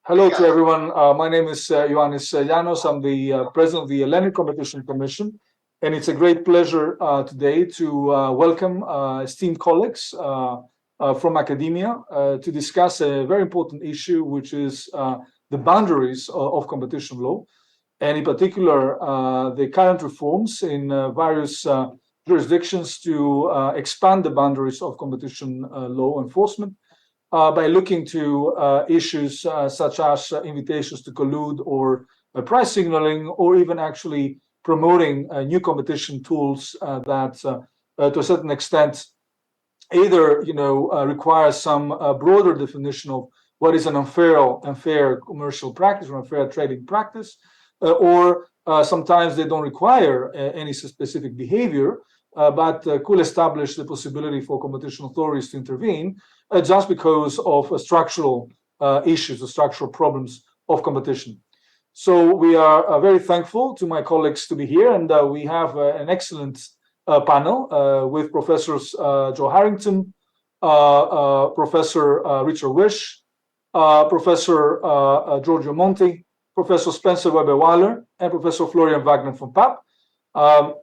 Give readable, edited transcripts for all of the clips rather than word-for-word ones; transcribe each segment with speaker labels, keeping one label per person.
Speaker 1: Hello to everyone. My name is Ioannis Lianos. I'm the president of the Hellenic Competition Commission, and it's a great pleasure today to welcome esteemed colleagues from academia to discuss a very important issue, which is the boundaries of competition law, and in particular, the current reforms in various jurisdictions to expand the boundaries of competition law enforcement by looking to issues such as invitations to collude or price signaling, or even actually promoting new competition tools that, to a certain extent, either require some broader definition of what is an unfair commercial practice or unfair trading practice, or sometimes they don't require any specific behavior, but could establish the possibility for competition authorities to intervene just because of structural issues, the structural problems of competition. So we are very thankful to my colleagues to be here, and we have an excellent panel with Professors Joe Harrington, Professor Richard Whish, Professor Giorgio Monti, Professor Spencer Weber-Weiler, and Professor Florian Wagner-von Papp.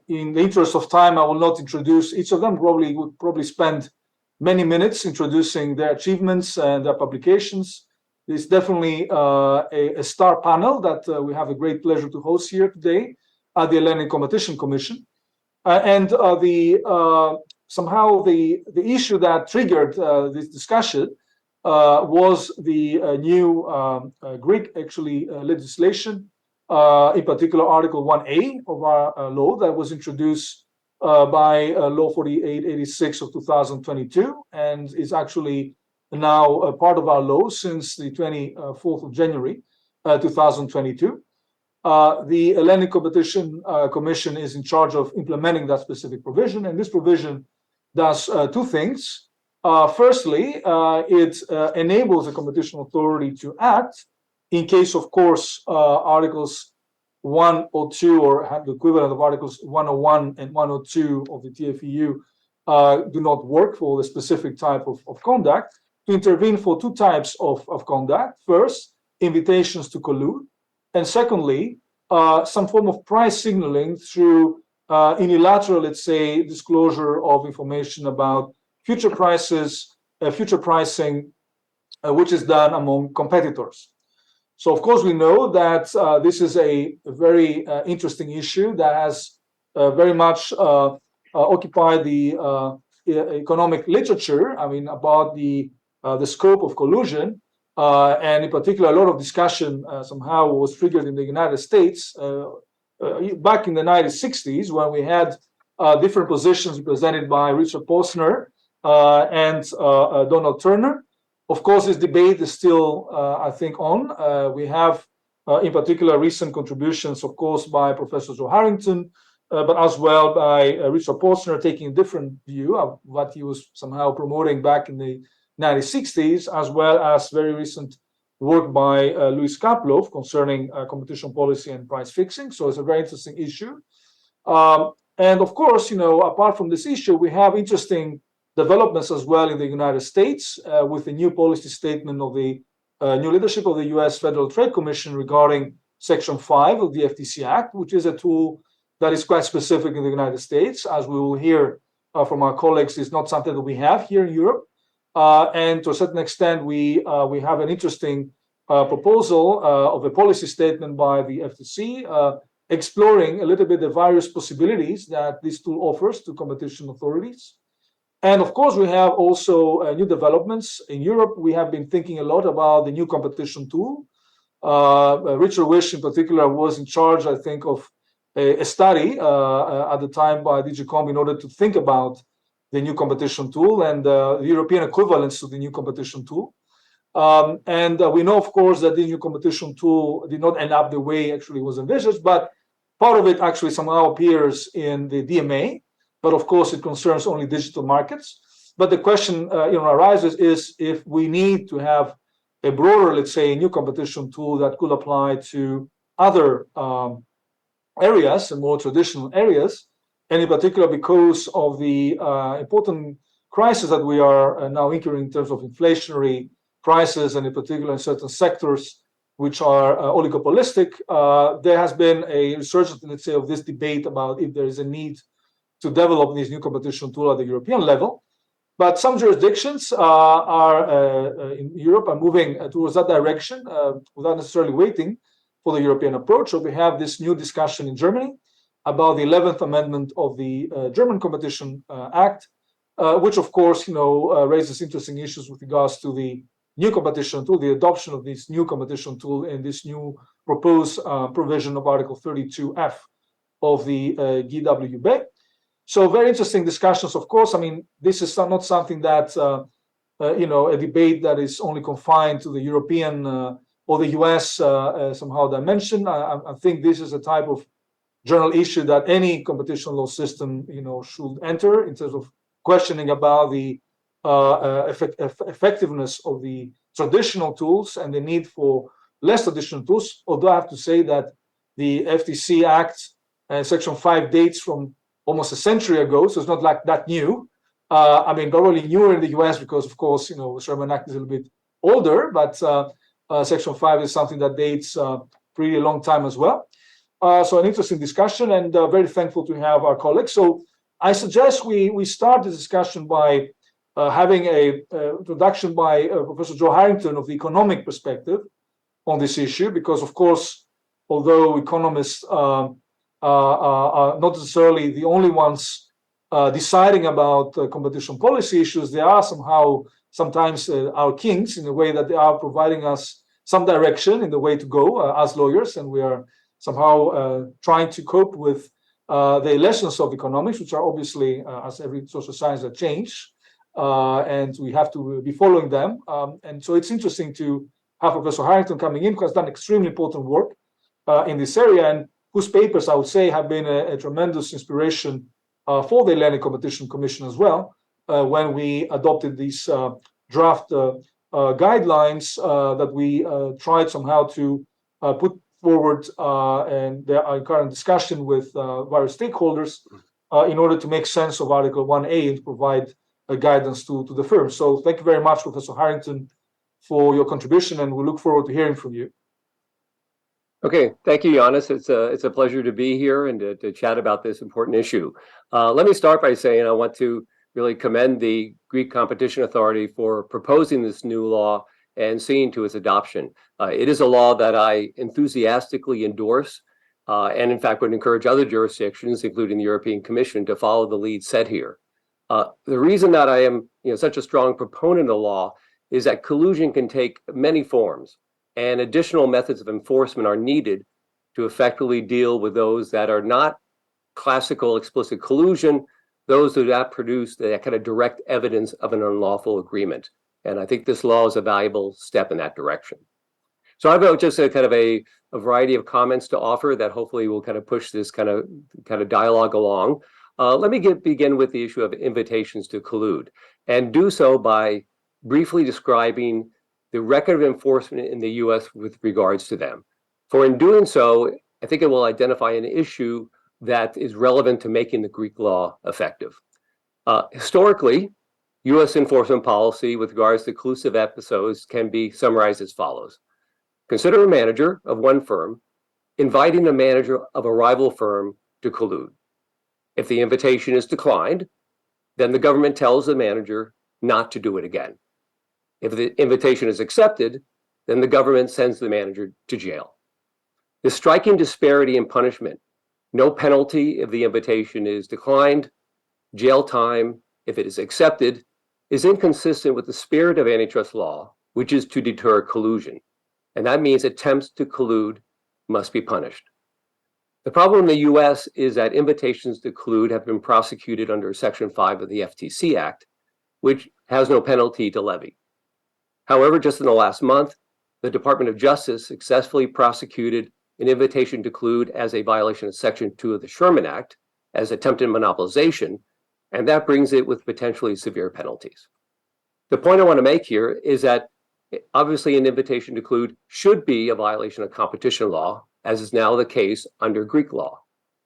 Speaker 1: In the interest of time, I will not introduce each of them. Would probably spend many minutes introducing their achievements and their publications. It's definitely a star panel that we have a great pleasure to host here today at the Hellenic Competition Commission. Somehow the issue that triggered this discussion was the new Greek legislation, in particular Article 1A of our law that was introduced by Law 4886 of 2022, and is actually now a part of our law since the 24th of January 2022. The Hellenic Competition Commission is in charge of implementing that specific provision, and this provision does two things. Firstly, it enables the competition authority to act in case, of course, Articles 102, or the equivalent of Articles 101 and 102 of the TFEU do not work for the specific type of conduct, to intervene for two types of conduct. First, invitations to collude, and secondly, some form of price signaling through unilateral, let's say, disclosure of information about future prices, future pricing, which is done among competitors. So, of course, we know that this is a very interesting issue that has very much occupied the economic literature. I mean, about the scope of collusion, and in particular, a lot of discussion somehow was triggered in the United States back in the 1960s when we had different positions represented by Richard Posner and Donald Turner. Of course, this debate is still, I think, on. We have, in particular, recent contributions, of course, by Professor Joe Harrington, but as well by Richard Posner taking a different view of what he was somehow promoting back in the 1960s, as well as very recent work by Louis Kaplov concerning competition policy and price fixing. So it's a very interesting issue. And of course, apart from this issue, we have interesting developments as well in the United States with the new policy statement of the new leadership of the US Federal Trade Commission regarding Section 5 of the FTC Act, which is a tool that is quite specific in the United States. As we will hear from our colleagues, it's not something that we have here in Europe. And to a certain extent, we have an interesting proposal of a policy statement by the FTC exploring a little bit the various possibilities that this tool offers to competition authorities. And of course, we have also new developments in Europe. We have been thinking a lot about the new competition tool. Richard Whish, in particular, was in charge, I think, of a study at the time by DG in order to think about the new competition tool and the European equivalence to the new competition tool. And we know, of course, that the new competition tool did not end up the way actually was envisaged, but part of it actually somehow appears in the DMA. But of course, it concerns only digital markets. But the question arises is if we need to have a broader, let's say, new competition tool that could apply to other areas and more traditional areas, and in particular because of the important crisis that we are now incurring in terms of inflationary prices, and in particular in certain sectors which are oligopolistic, there has been a resurgence, let's say, of this debate about if there is a need to develop this new competition tool at the European level. But some jurisdictions in Europe are moving towards that direction without necessarily waiting for the European approach. So we have this new discussion in Germany about the 11th Amendment of the German Competition Act, which of course, raises interesting issues with regards to the new competition tool, the adoption of this new competition tool in this new proposed provision of Article 32F of the GWB. So very interesting discussions, of course. I mean, this is not something that, a debate that is only confined to the European or the US somehow dimension. I think this is a type of general issue that any competition law system, should enter in terms of questioning about the effectiveness of the traditional tools and the need for less traditional tools. Although I have to say that the FTC Act Section 5 dates from almost a century ago, so it's not like that new. Probably newer in the US because, of course, the Sherman Act is a little bit older, but Section 5 is something that dates pretty long time as well. So an interesting discussion, and very thankful to have our colleagues. So I suggest we start the discussion by having a introduction by Professor Joe Harrington of the economic perspective on this issue, because, of course, although economists are not necessarily the only ones deciding about competition policy issues, they are sometimes our kings in the way that they are providing us some direction in the way to go as lawyers, and we are somehow trying to cope with the lessons of economics, which are obviously, as every social science, that change, and we have to be following them. And so it's interesting to have Professor Harrington coming in, who has done extremely important work in this area, and whose papers, I would say, have been a tremendous inspiration for the Hellenic Competition Commission as well, when we adopted these draft guidelines that we tried somehow to put forward, and there are current discussion with various stakeholders in order to make sense of Article 1A and provide guidance to the firm. So thank you very much, Professor Harrington, for your contribution, and we look forward to hearing from you.
Speaker 2: Okay, thank you, Ioannis. It's a pleasure to be here and to chat about this important issue. Let me start by saying I want to really commend the Greek Competition Authority for proposing this new law and seeing to its adoption. It is a law that I enthusiastically endorse, and in fact would encourage other jurisdictions, including the European Commission, to follow the lead set here. The reason that I am such a strong proponent of the law is that collusion can take many forms, and additional methods of enforcement are needed to effectively deal with those that are not classical explicit collusion, those who do not produce that kind of direct evidence of an unlawful agreement. And I think this law is a valuable step in that direction. So I've got just a kind of a variety of comments to offer that hopefully will kind of push this kind of dialogue along. Let me begin with the issue of invitations to collude, and do so by briefly describing the record of enforcement in the US with regards to them. For in doing so, I think it will identify an issue that is relevant to making the Greek law effective. Historically, US enforcement policy with regards to collusive episodes can be summarized as follows. Consider a manager of one firm inviting a manager of a rival firm to collude. If the invitation is declined, then the government tells the manager not to do it again. If the invitation is accepted, then the government sends the manager to jail. The striking disparity in punishment, no penalty if the invitation is declined, jail time if it is accepted, is inconsistent with the spirit of antitrust law, which is to deter collusion. And that means attempts to collude must be punished. The problem in the US is that invitations to collude have been prosecuted under Section 5 of the FTC Act, which has no penalty to levy. However, just in the last month, the Department of Justice successfully prosecuted an invitation to collude as a violation of Section 2 of the Sherman Act as attempted monopolization, and that brings it with potentially severe penalties. The point I want to make here is that obviously an invitation to collude should be a violation of competition law, as is now the case under Greek law.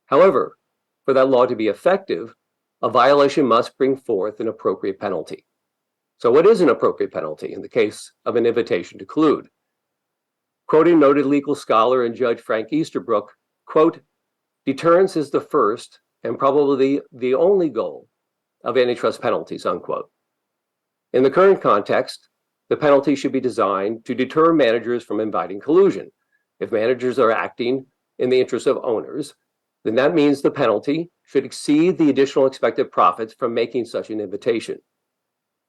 Speaker 2: However, for that law to be effective, a violation must bring forth an appropriate penalty. So what is an appropriate penalty in the case of an invitation to collude? Quoting noted legal scholar and Judge Frank Easterbrook, quote, "Deterrence is the first and probably the only goal of antitrust penalties," unquote. In the current context, the penalty should be designed to deter managers from inviting collusion. If managers are acting in the interest of owners, then that means the penalty should exceed the additional expected profits from making such an invitation.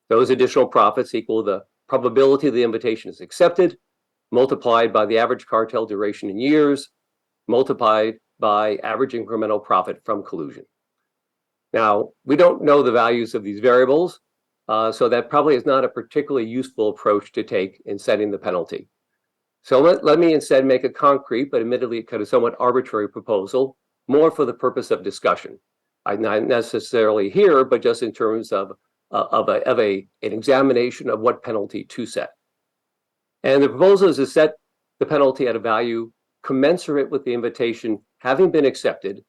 Speaker 2: Those additional profits equal the probability the invitation is accepted, multiplied by the average cartel duration in years, multiplied by average incremental profit from collusion. Now, we don't know the values of these variables, so that probably is not a particularly useful approach to take in setting the penalty. So let me instead make a concrete, but admittedly kind of somewhat arbitrary proposal, more for the purpose of discussion. I'm not necessarily here, but just in terms of an examination of what penalty to set. And the proposal is to set the penalty at a value commensurate with the invitation having been accepted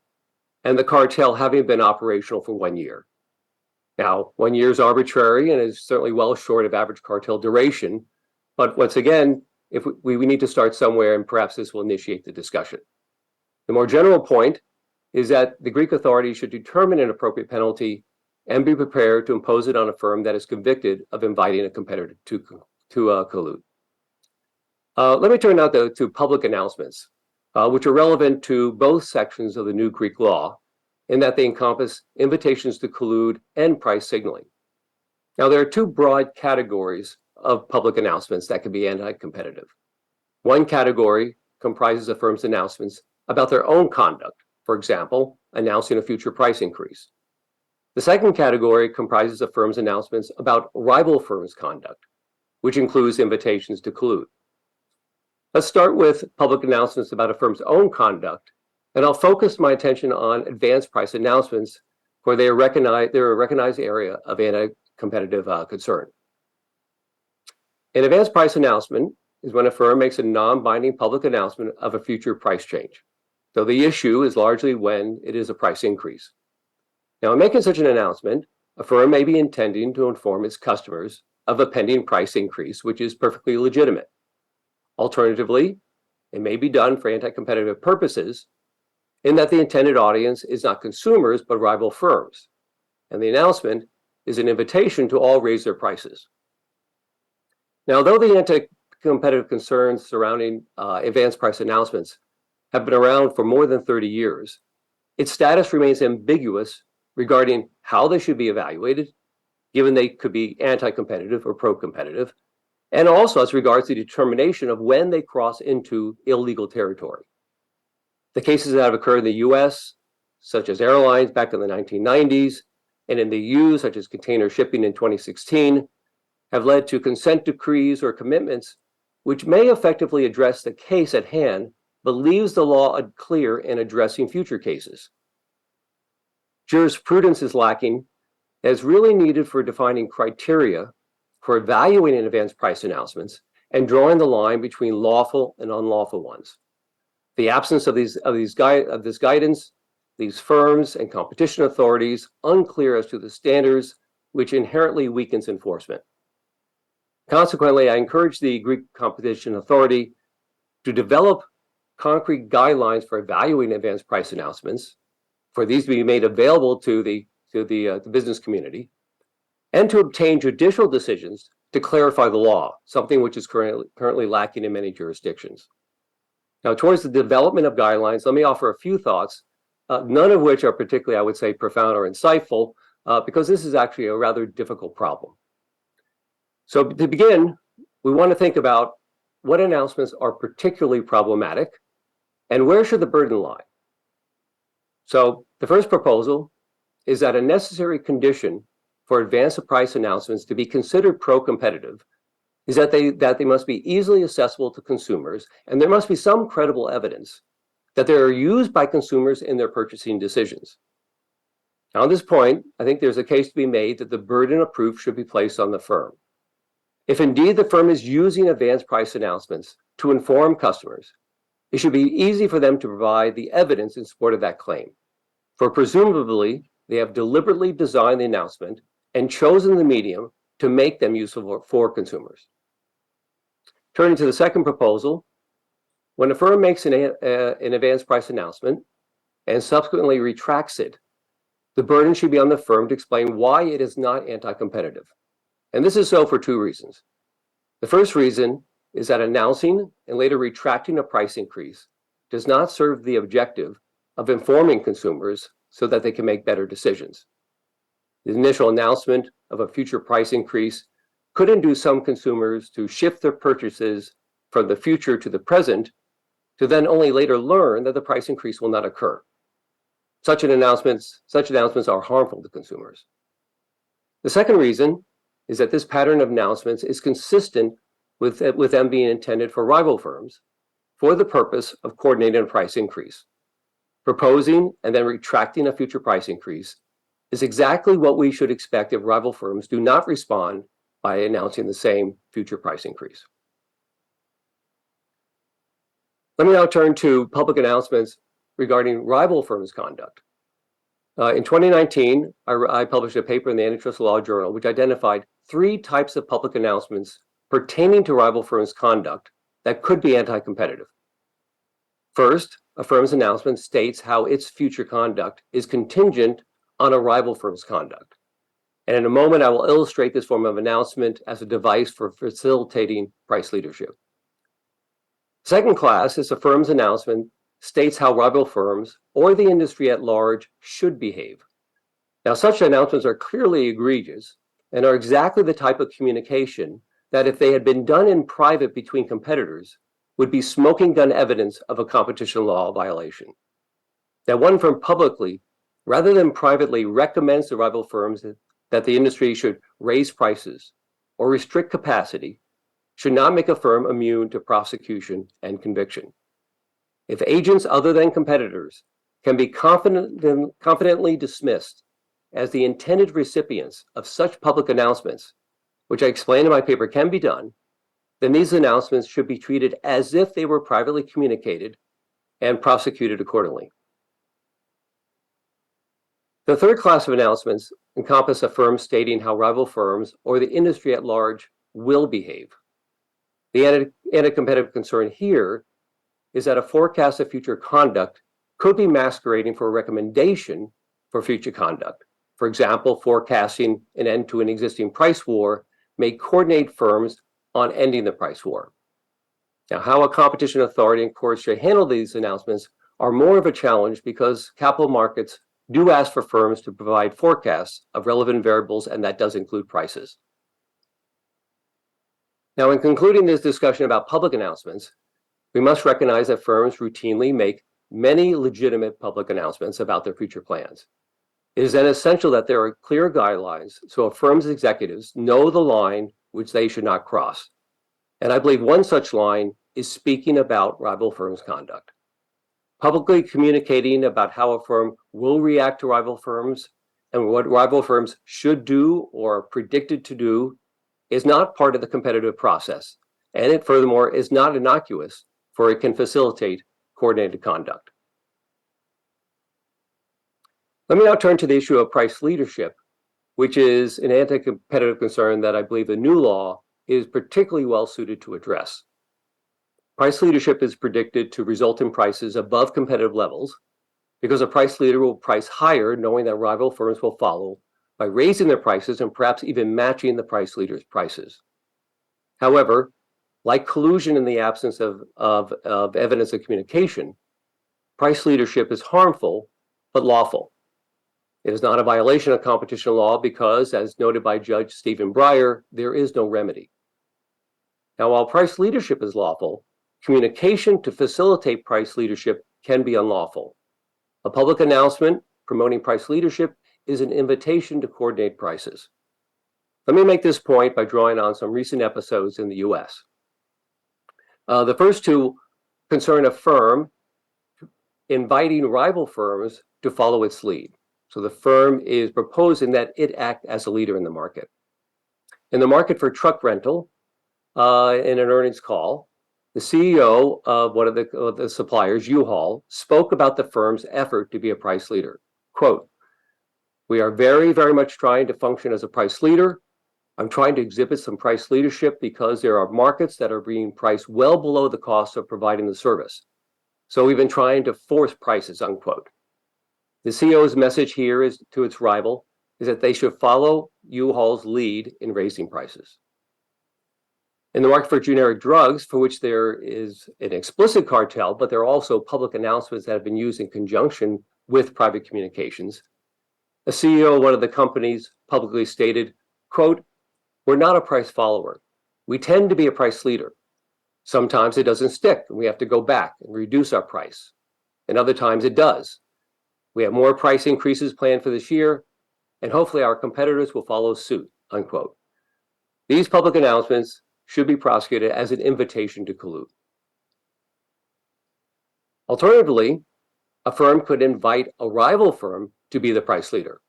Speaker 2: and the cartel having been operational for 1 year. Now, 1 year is arbitrary and is certainly well short of average cartel duration. But once again, if we need to start somewhere, and perhaps this will initiate the discussion. The more general point is that the Greek authorities should determine an appropriate penalty and be prepared to impose it on a firm that is convicted of inviting a competitor to collude. Let me turn now to public announcements, which are relevant to both sections of the new Greek law, in that they encompass invitations to collude and price signaling. Now, there are two broad categories of public announcements that can be anti-competitive. One category comprises a firm's announcements about their own conduct, for example, announcing a future price increase. The second category comprises a firm's announcements about rival firms' conduct, which includes invitations to collude. Let's start with public announcements about a firm's own conduct, and I'll focus my attention on advanced price announcements, where they're a recognized area of anti-competitive concern. An advanced price announcement is when a firm makes a non-binding public announcement of a future price change. So the issue is largely when it is a price increase. Now, in making such an announcement, a firm may be intending to inform its customers of a pending price increase, which is perfectly legitimate. Alternatively, it may be done for anti-competitive purposes, in that the intended audience is not consumers, but rival firms. And the announcement is an invitation to all raise their prices. Now, though the anti-competitive concerns surrounding advanced price announcements have been around for more than 30 years, its status remains ambiguous regarding how they should be evaluated, given they could be anti-competitive or pro-competitive, and also as regards the determination of when they cross into illegal territory. The cases that have occurred in the US, such as airlines back in the 1990s, and in the EU, such as container shipping in 2016, have led to consent decrees or commitments which may effectively address the case at hand, but leaves the law unclear in addressing future cases. Jurisprudence is lacking as really needed for defining criteria for evaluating advanced price announcements and drawing the line between lawful and unlawful ones. The absence of this guidance, these firms and competition authorities unclear as to the standards, which inherently weakens enforcement. Consequently, I encourage the Greek Competition Authority to develop concrete guidelines for evaluating advanced price announcements, for these to be made available to the business community, and to obtain judicial decisions to clarify the law, something which is currently lacking in many jurisdictions. Now, towards the development of guidelines, let me offer a few thoughts, none of which are particularly, I would say, profound or insightful, because this is actually a rather difficult problem. So to begin, we want to think about what announcements are particularly problematic and where should the burden lie. So the first proposal is that a necessary condition for advanced price announcements to be considered pro-competitive is that they must be easily accessible to consumers, and there must be some credible evidence that they are used by consumers in their purchasing decisions. Now, on this point, I think there's a case to be made that the burden of proof should be placed on the firm. If indeed the firm is using advanced price announcements to inform customers, it should be easy for them to provide the evidence in support of that claim, for presumably they have deliberately designed the announcement and chosen the medium to make them useful for consumers. Turning to the second proposal, when a firm makes an advanced price announcement and subsequently retracts it, the burden should be on the firm to explain why it is not anti-competitive. And this is so for two reasons. The first reason is that announcing and later retracting a price increase does not serve the objective of informing consumers so that they can make better decisions. The initial announcement of a future price increase could induce some consumers to shift their purchases from the future to the present, to then only later learn that the price increase will not occur. Such announcements are harmful to consumers. The second reason is that this pattern of announcements is consistent with them being intended for rival firms for the purpose of coordinating a price increase. Proposing and then retracting a future price increase is exactly what we should expect if rival firms do not respond by announcing the same future price increase. Let me now turn to public announcements regarding rival firms' conduct. In 2019, I published a paper in the Antitrust Law Journal, which identified 3 types of public announcements pertaining to rival firms' conduct that could be anti-competitive. First, a firm's announcement states how its future conduct is contingent on a rival firm's conduct. And in a moment, I will illustrate this form of announcement as a device for facilitating price leadership. Second class is a firm's announcement states how rival firms or the industry at large should behave. Now, such announcements are clearly egregious and are exactly the type of communication that, if they had been done in private between competitors, would be smoking gun evidence of a competition law violation. That one firm publicly, rather than privately, recommends to rival firms that the industry should raise prices or restrict capacity should not make a firm immune to prosecution and conviction. If agents other than competitors can be confidently dismissed as the intended recipients of such public announcements, which I explain in my paper can be done, then these announcements should be treated as if they were privately communicated and prosecuted accordingly. The third class of announcements encompass a firm stating how rival firms or the industry at large will behave. The anti-competitive concern here is that a forecast of future conduct could be masquerading for a recommendation for future conduct. For example, forecasting an end to an existing price war may coordinate firms on ending the price war. Now, how a competition authority and courts should handle these announcements are more of a challenge because capital markets do ask for firms to provide forecasts of relevant variables, and that does include prices. Now, in concluding this discussion about public announcements, we must recognize that firms routinely make many legitimate public announcements about their future plans. It is then essential that there are clear guidelines so a firm's executives know the line which they should not cross. And I believe one such line is speaking about rival firms' conduct. Publicly communicating about how a firm will react to rival firms and what rival firms should do or are predicted to do is not part of the competitive process, and it furthermore is not innocuous, for it can facilitate coordinated conduct. Let me now turn to the issue of price leadership, which is an anti-competitive concern that I believe the new law is particularly well suited to address. Price leadership is predicted to result in prices above competitive levels because a price leader will price higher, knowing that rival firms will follow by raising their prices and perhaps even matching the price leader's prices. However, like collusion in the absence of evidence of communication, price leadership is harmful but lawful. It is not a violation of competition law because, as noted by Judge Stephen Breyer, there is no remedy. Now, while price leadership is lawful, communication to facilitate price leadership can be unlawful. A public announcement promoting price leadership is an invitation to coordinate prices. Let me make this point by drawing on some recent episodes in the US. The first two concern a firm inviting rival firms to follow its lead. So the firm is proposing that it act as a leader in the market. In the market for truck rental, in an earnings call, the CEO of one of the suppliers, U-Haul, spoke about the firm's effort to be a price leader. Quote, "We are very, very much trying to function as a price leader. I'm trying to exhibit some price leadership because there are markets that are being priced well below the cost of providing the service. So we've been trying to force prices," unquote. The CEO's message here is to its rival is that they should follow U-Haul's lead in raising prices. In the market for generic drugs, for which there is an explicit cartel, but there are also public announcements that have been used in conjunction with private communications, a CEO of one of the companies publicly stated, quote, "We're not a price follower. We tend to be a price leader. Sometimes it doesn't stick and we have to go back and reduce our price. And other times it does. We have more price increases planned for this year, and hopefully our competitors will follow suit," unquote. These public announcements should be prosecuted as an invitation to collude. Alternatively, a firm could invite a rival firm to be the price leader.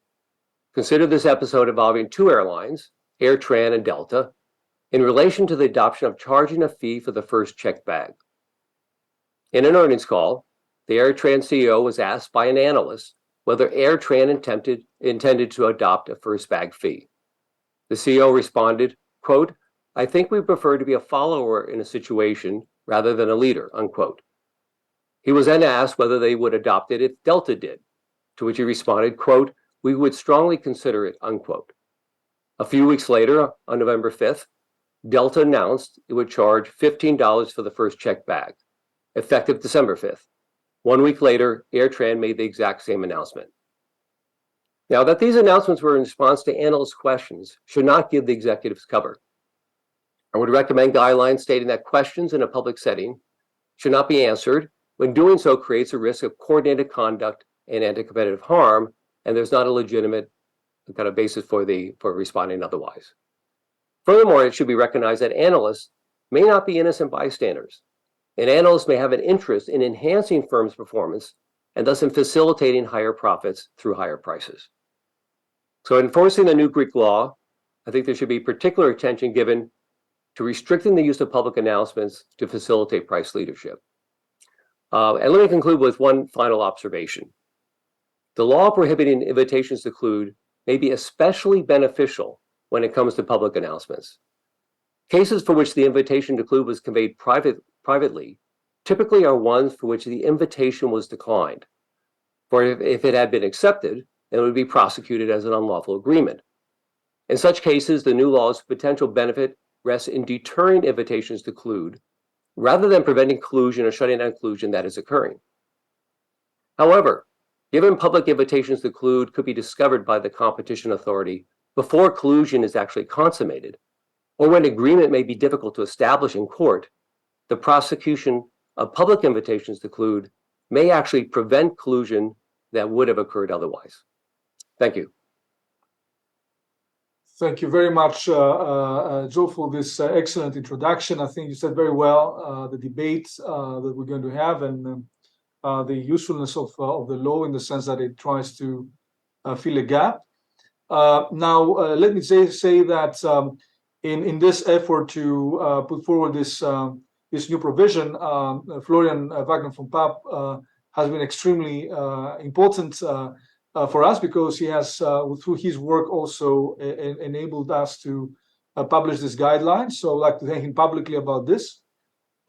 Speaker 2: Consider this episode involving two airlines, AirTran and Delta, in relation to the adoption of charging a fee for the first checked bag. In an earnings call, the AirTran CEO was asked by an analyst whether AirTran intended to adopt a first bag fee. The CEO responded, quote, "I think we prefer to be a follower in a situation rather than a leader," unquote. He was then asked whether they would adopt it if Delta did, to which he responded, quote, "We would strongly consider it," unquote. A few weeks later, on November 5th, Delta announced it would charge $15 for the first checked bag, effective December 5th. 1 week later, AirTran made the exact same announcement. Now, that these announcements were in response to analyst questions should not give the executives cover. I would recommend guidelines stating that questions in a public setting should not be answered when doing so creates a risk of coordinated conduct and anti-competitive harm, and there's not a legitimate kind of basis for responding otherwise. Furthermore, it should be recognized that analysts may not be innocent bystanders, and analysts may have an interest in enhancing firms' performance and thus in facilitating higher profits through higher prices. So enforcing the new Greek law, I think there should be particular attention given to restricting the use of public announcements to facilitate price leadership. And let me conclude with one final observation. The law prohibiting invitations to collude may be especially beneficial when it comes to public announcements. Cases for which the invitation to collude was conveyed privately typically are ones for which the invitation was declined. For if it had been accepted, then it would be prosecuted as an unlawful agreement. In such cases, the new law's potential benefit rests in deterring invitations to collude, rather than preventing collusion or shutting down collusion that is occurring. However, given public invitations to collude could be discovered by the competition authority before collusion is actually consummated, or when agreement may be difficult to establish in court, the prosecution of public invitations to collude may actually prevent collusion that would have occurred otherwise. Thank you.
Speaker 1: Thank you very much, Joe, for this excellent introduction. I think you said very well the debate that we're going to have and the usefulness of the law in the sense that it tries to fill a gap. Now, let me say that in this effort to put forward this new provision, Florian Wagner-von Papp has been extremely important for us because he has, through his work, also enabled us to publish this guideline. So I'd like to thank him publicly about this.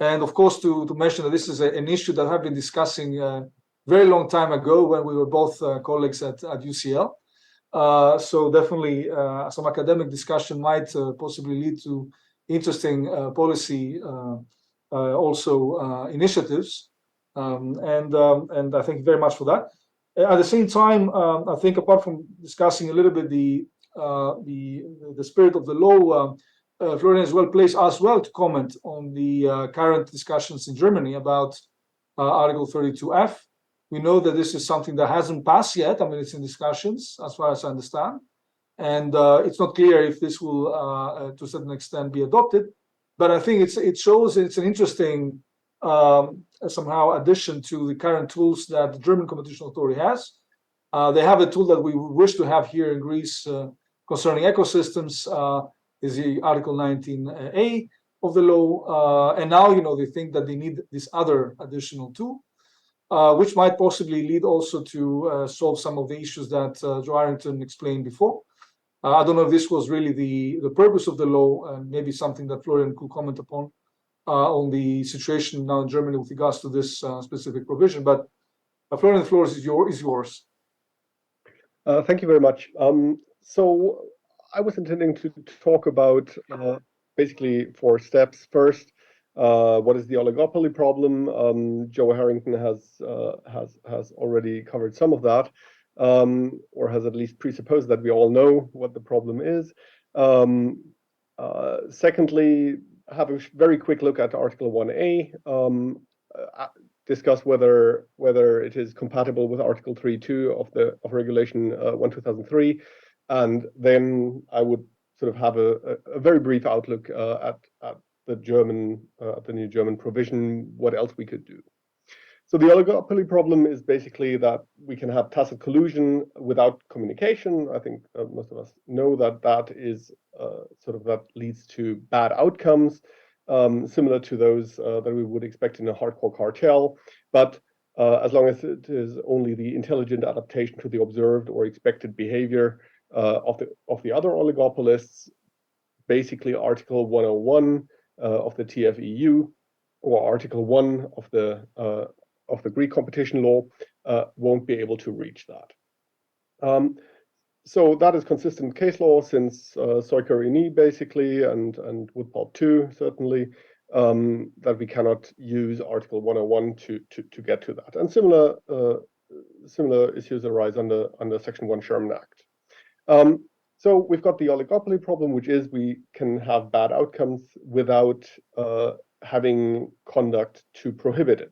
Speaker 1: And of course, to mention that this is an issue that I've been discussing a very long time ago when we were both colleagues at UCL. So definitely some academic discussion might possibly lead to interesting policy also initiatives. And I thank you very much for that. At the same time, I think apart from discussing a little bit the spirit of the law, Florian is well placed as well to comment on the current discussions in Germany about Article 32F. We know that this is something that hasn't passed yet. I mean, it's in discussions, as far as I understand. And it's not clear if this will, to a certain extent, be adopted. But I think it shows it's an interesting, somehow, addition to the current tools that the German Competition Authority has. They have a tool that we wish to have here in Greece concerning ecosystems, is the Article 19A of the law. And now, they think that they need this other additional tool, which might possibly lead also to solve some of the issues that Joe Harrington explained before. I don't know if this was really the purpose of the law, and maybe something that Florian could comment upon on the situation now in Germany with regards to this specific provision. But Florian, the floor is yours.
Speaker 3: Thank you very much. So I was intending to talk about basically 4 steps. First, what is the oligopoly problem? Joe Harrington has already covered some of that, or has at least presupposed that we all know what the problem is. Secondly, have a very quick look at Article 1A, discuss whether it is compatible with Article 3.2 of Regulation 1/2003, and then I would sort of have a very brief outlook at the new German provision, what else we could do. So the oligopoly problem is basically that we can have tacit collusion without communication. I think most of us know that is that leads to bad outcomes, similar to those that we would expect in a hardcore cartel. But as long as it is only the intelligent adaptation to the observed or expected behavior of the other oligopolists, basically Article 101 of the TFEU or Article 1 of the Greek competition law won't be able to reach that. So that is consistent case law since Soikerini basically and Woodpulp 2 certainly, that we cannot use Article 101 to get to that. And similar issues arise under Section 1 Sherman Act. So we've got the oligopoly problem, which is we can have bad outcomes without having conduct to prohibit it.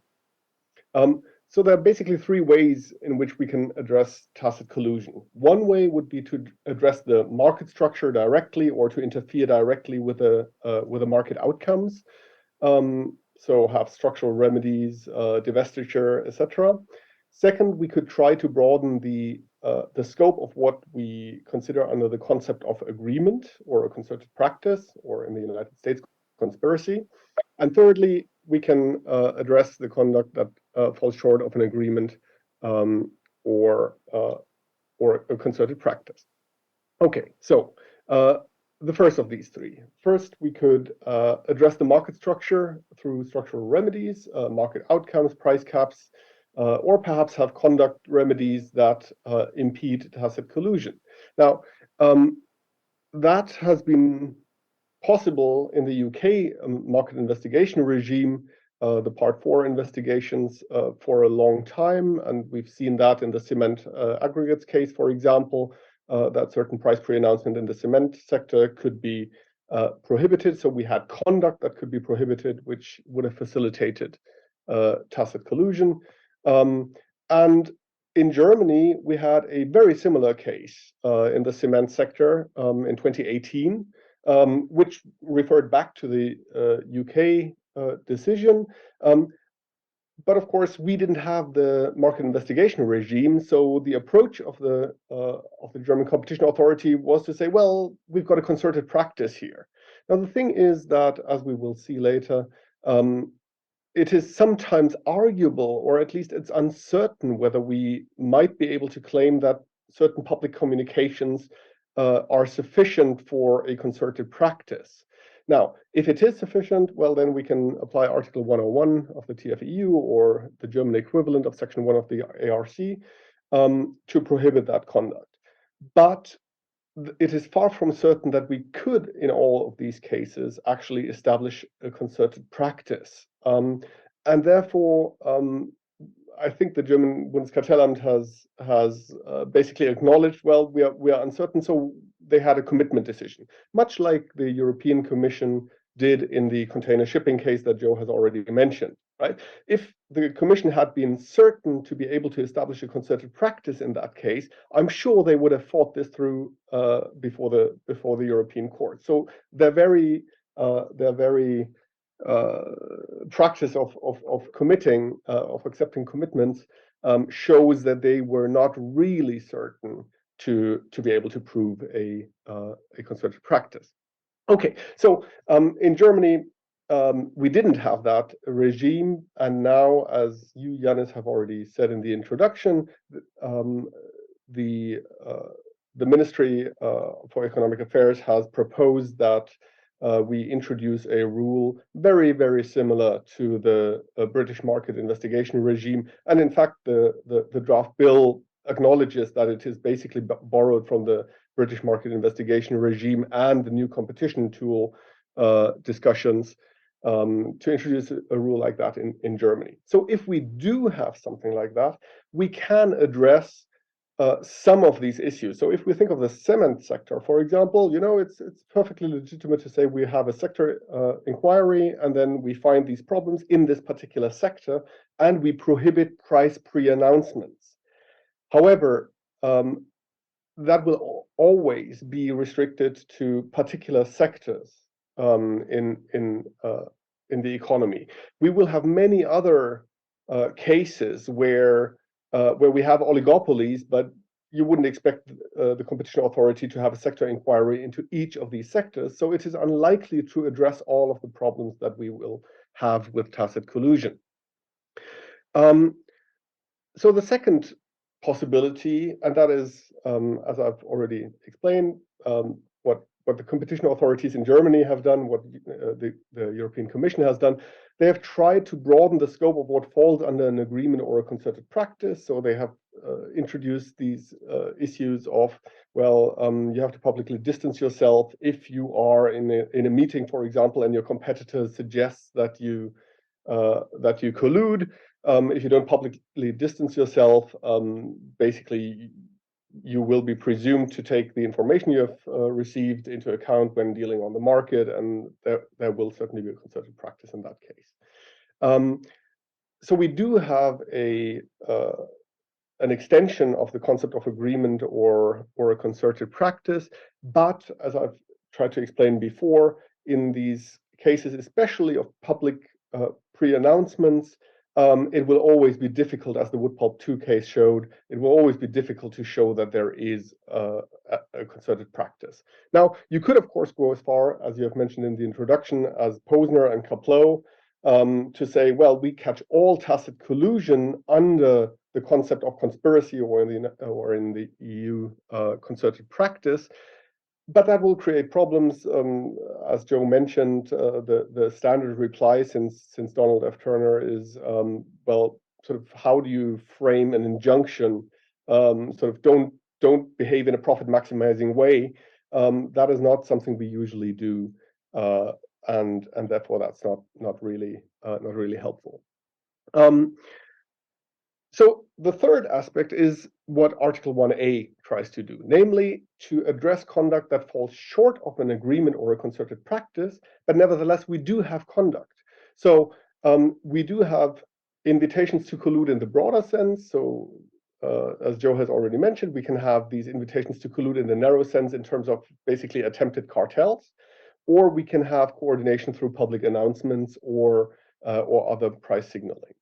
Speaker 3: So there are basically 3 ways in which we can address tacit collusion. One way would be to address the market structure directly or to interfere directly with the market outcomes. So have structural remedies, divestiture, etc. Second, we could try to broaden the scope of what we consider under the concept of agreement or a concerted practice, or in the United States, conspiracy. And thirdly, we can address the conduct that falls short of an agreement or a concerted practice. Okay, so the first of these 3. First, we could address the market structure through structural remedies, market outcomes, price caps, or perhaps have conduct remedies that impede tacit collusion. Now, that has been possible in the UK market investigation regime, the Part 4 investigations for a long time, and we've seen that in the cement aggregates case, for example, that certain price pre-announcement in the cement sector could be prohibited. So we had conduct that could be prohibited, which would have facilitated tacit collusion. And in Germany, we had a very similar case in the cement sector in 2018, which referred back to the UK decision. But of course, we didn't have the market investigation regime, so the approach of the German Competition Authority was to say, well, we've got a concerted practice here. Now, the thing is that, as we will see later, it is sometimes arguable, or at least it's uncertain, whether we might be able to claim that certain public communications are sufficient for a concerted practice. Now, if it is sufficient, well, then we can apply Article 101 of the TFEU or the German equivalent of Section 1 of the ARC to prohibit that conduct. But it is far from certain that we could, in all of these cases, actually establish a concerted practice. And therefore, I think the German Bundeskartellamt has basically acknowledged, well, we are uncertain, so they had a commitment decision, much like the European Commission did in the container shipping case that Joe has already mentioned, right? If the Commission had been certain to be able to establish a concerted practice in that case, I'm sure they would have fought this through before the European Court. So their very practice of committing, of accepting commitments, shows that they were not really certain to be able to prove a concerted practice. Okay, so in Germany, we didn't have that regime, and now, as you, Ioannis, have already said in the introduction, the Ministry for Economic Affairs has proposed that we introduce a rule very, very similar to the British market investigation regime. And in fact, the draft bill acknowledges that it is basically borrowed from the British market investigation regime and the new competition tool discussions to introduce a rule like that in Germany. So if we do have something like that, we can address some of these issues. So if we think of the cement sector, for example, it's perfectly legitimate to say we have a sector inquiry, and then we find these problems in this particular sector, and we prohibit price pre-announcements. However, that will always be restricted to particular sectors in the economy. We will have many other cases where we have oligopolies, but you wouldn't expect the competition authority to have a sector inquiry into each of these sectors. So it is unlikely to address all of the problems that we will have with tacit collusion. So the second possibility, and that is, as I've already explained, what the competition authorities in Germany have done, what the European Commission has done. They have tried to broaden the scope of what falls under an agreement or a concerted practice. So they have introduced these issues of, well, you have to publicly distance yourself if you are in a meeting, for example, and your competitor suggests that you collude. If you don't publicly distance yourself, basically you will be presumed to take the information you have received into account when dealing on the market, and there will certainly be a concerted practice in that case. So we do have an extension of the concept of agreement or a concerted practice, but as I've tried to explain before, in these cases, especially of public pre-announcements, it will always be difficult, as the Wood Pulp 2 case showed, it will always be difficult to show that there is a concerted practice. Now, you could, of course, go as far, as you have mentioned in the introduction, as Posner and Kaplow, to say, well, we catch all tacit collusion under the concept of conspiracy or in the EU concerted practice. But that will create problems, as Joe mentioned. The standard reply since Donald F. Turner is, well, sort of how do you frame an injunction? Sort of don't behave in a profit maximizing way. That is not something we usually do, and therefore that's not really helpful. So the third aspect is what Article 1A tries to do, namely to address conduct that falls short of an agreement or a concerted practice, but nevertheless we do have conduct. So we do have invitations to collude in the broader sense. So as Joe has already mentioned, we can have these invitations to collude in the narrow sense in terms of basically attempted cartels, or we can have coordination through public announcements or other price signaling.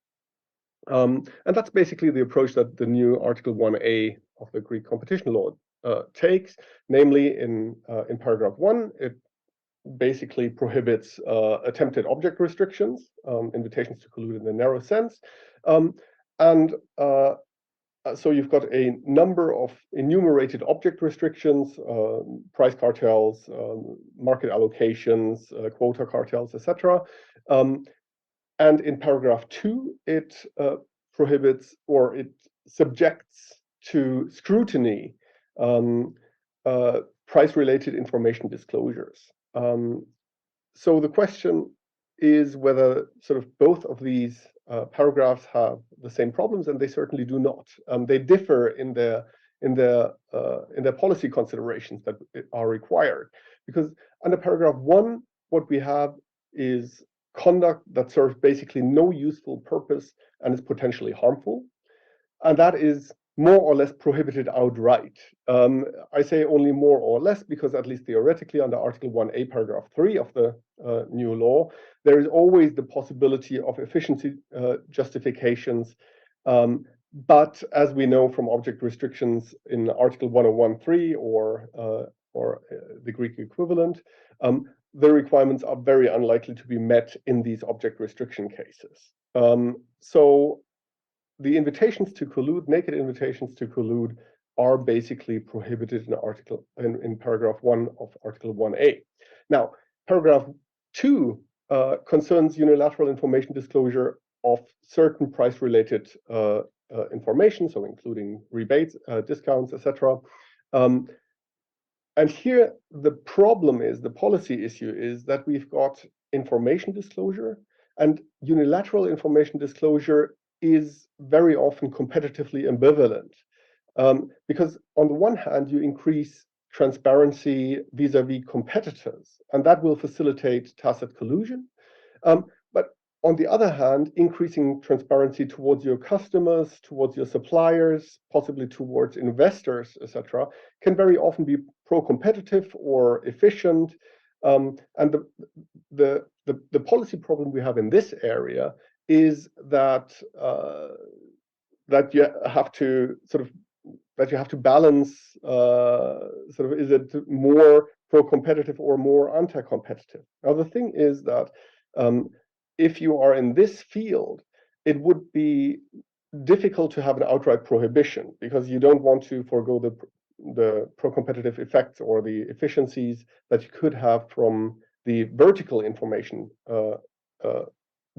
Speaker 3: And that's basically the approach that the new Article 1A of the Greek competition law takes. Namely, in paragraph 1, it basically prohibits attempted object restrictions, invitations to collude in the narrow sense. So you've got a number of enumerated object restrictions, price cartels, market allocations, quota cartels, etc. And in paragraph 2, it prohibits or it subjects to scrutiny price-related information disclosures. So the question is whether sort of both of these paragraphs have the same problems, and they certainly do not. They differ in their policy considerations that are required, because under paragraph 1, what we have is conduct that serves basically no useful purpose and is potentially harmful, and that is more or less prohibited outright. I say only more or less because, at least theoretically, under Article 1A, paragraph 3 of the new law, there is always the possibility of efficiency justifications. But as we know from object restrictions in Article 101.3 or the Greek equivalent, the requirements are very unlikely to be met in these object restriction cases. So the invitations to collude, naked invitations to collude, are basically prohibited in paragraph 1 of Article 1A. Now, paragraph 2 concerns unilateral information disclosure of certain price-related information, so including rebates, discounts, etc. And here the problem is, the policy issue is that we've got information disclosure, and unilateral information disclosure is very often competitively ambivalent. Because on the one hand, you increase transparency vis-a-vis competitors, and that will facilitate tacit collusion. But on the other hand, increasing transparency towards your customers, towards your suppliers, possibly towards investors, etc., can very often be pro-competitive or efficient. And the policy problem we have in this area is that that you have to balance sort of, is it more pro-competitive or more anti-competitive? Now the thing is that if you are in this field, it would be difficult to have an outright prohibition, because you don't want to forego the pro-competitive effects or the efficiencies that you could have from the vertical information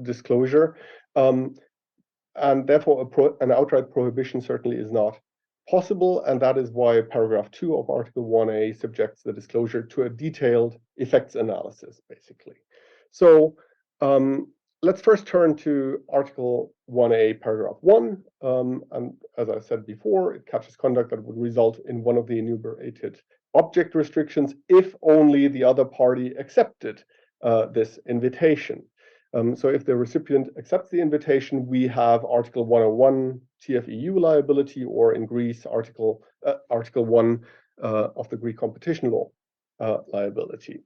Speaker 3: disclosure. And therefore, an outright prohibition certainly is not possible, and that is why paragraph 2 of Article 1A subjects the disclosure to a detailed effects analysis, basically. So let's first turn to Article 1A, paragraph 1. And as I said before, it catches conduct that would result in one of the enumerated object restrictions if only the other party accepted this invitation. So if the recipient accepts the invitation, we have Article 101 TFEU liability, or in Greece, Article 1 of the Greek competition law liability.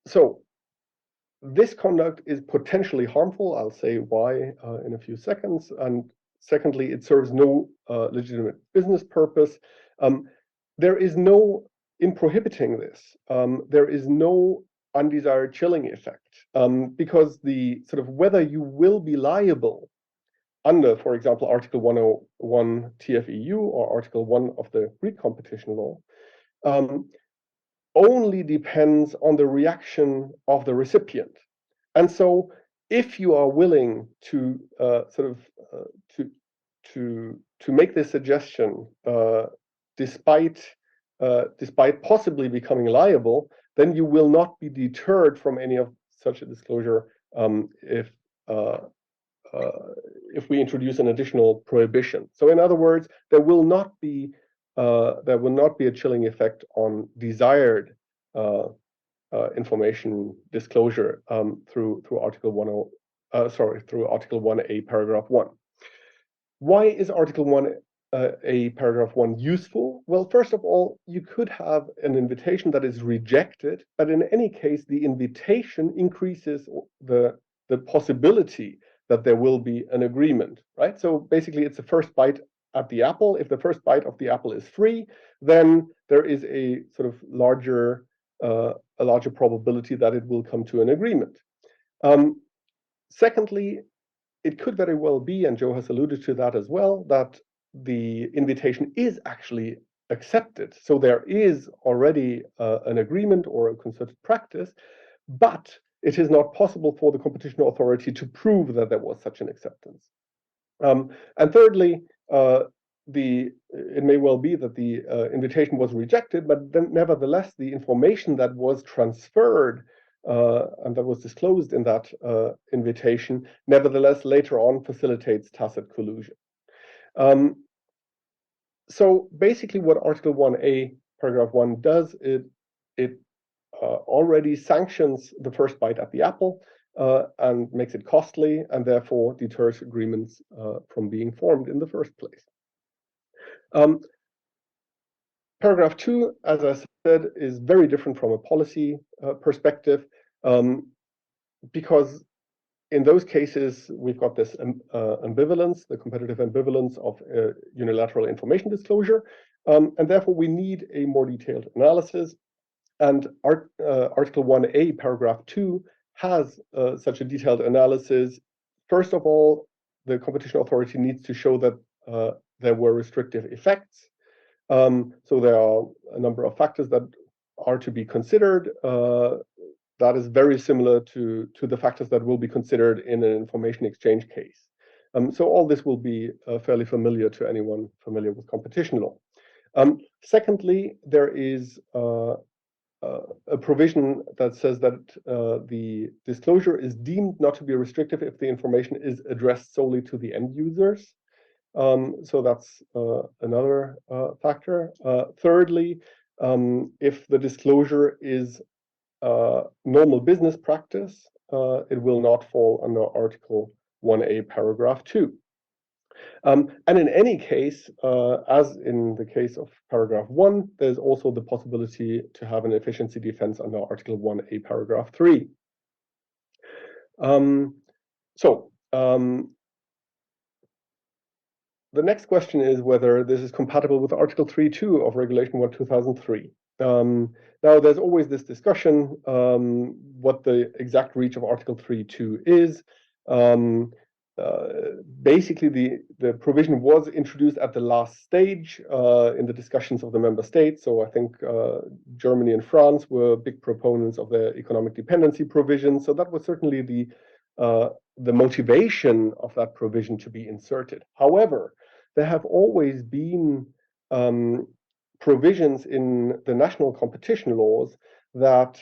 Speaker 3: So this conduct is potentially harmful. I'll say why in a few seconds. And secondly, it serves no legitimate business purpose. There is no, in prohibiting this, there is no undesired chilling effect, because the sort of whether you will be liable under, for example, Article 101 TFEU or Article 1 of the Greek competition law, only depends on the reaction of the recipient. And so if you are willing to to make this suggestion despite possibly becoming liable, then you will not be deterred from any of such a disclosure if if we introduce an additional prohibition. So in other words, there will not be a chilling effect on desired information disclosure through Article 1A, paragraph 1. Why is Article 1A, paragraph 1 useful? Well, first of all, you could have an invitation that is rejected, but in any case, the invitation increases the possibility that there will be an agreement, right? So basically, it's the first bite at the apple. If the first bite of the apple is free, then there is a sort of larger probability that it will come to an agreement. Secondly, it could very well be, and Joe has alluded to that as well, that the invitation is actually accepted. So there is already an agreement or a concerted practice, but it is not possible for the competition authority to prove that there was such an acceptance. And thirdly, it may well be that the invitation was rejected, but then nevertheless, the information that was transferred and that was disclosed in that invitation, nevertheless, later on facilitates tacit collusion. So basically what Article 1A, paragraph 1 does, it already sanctions the first bite at the apple and makes it costly, and therefore deters agreements from being formed in the first place. Paragraph 2, as I said, is very different from a policy perspective, because in those cases, we've got this ambivalence, the competitive ambivalence of unilateral information disclosure, and therefore we need a more detailed analysis. And Article 1A, paragraph 2, has such a detailed analysis. First of all, the competition authority needs to show that there were restrictive effects. So there are a number of factors that are to be considered. That is very similar to the factors that will be considered in an information exchange case. So all this will be fairly familiar to anyone familiar with competition law. Secondly, there is a provision that says that the disclosure is deemed not to be restrictive if the information is addressed solely to the end users. So that's another factor. Thirdly, if the disclosure is normal business practice, it will not fall under Article 1A, paragraph 2. And in any case, as in the case of paragraph 1, there's also the possibility to have an efficiency defense under Article 1A, paragraph 3. The next question is whether this is compatible with Article 3.2 of Regulation 1/2003. Now, there's always this discussion what the exact reach of Article 3.2 is. Basically, the provision was introduced at the last stage in the discussions of the member states. So I think Germany and France were big proponents of the economic dependency provision. So that was certainly the motivation of that provision to be inserted. However, there have always been provisions in the national competition laws that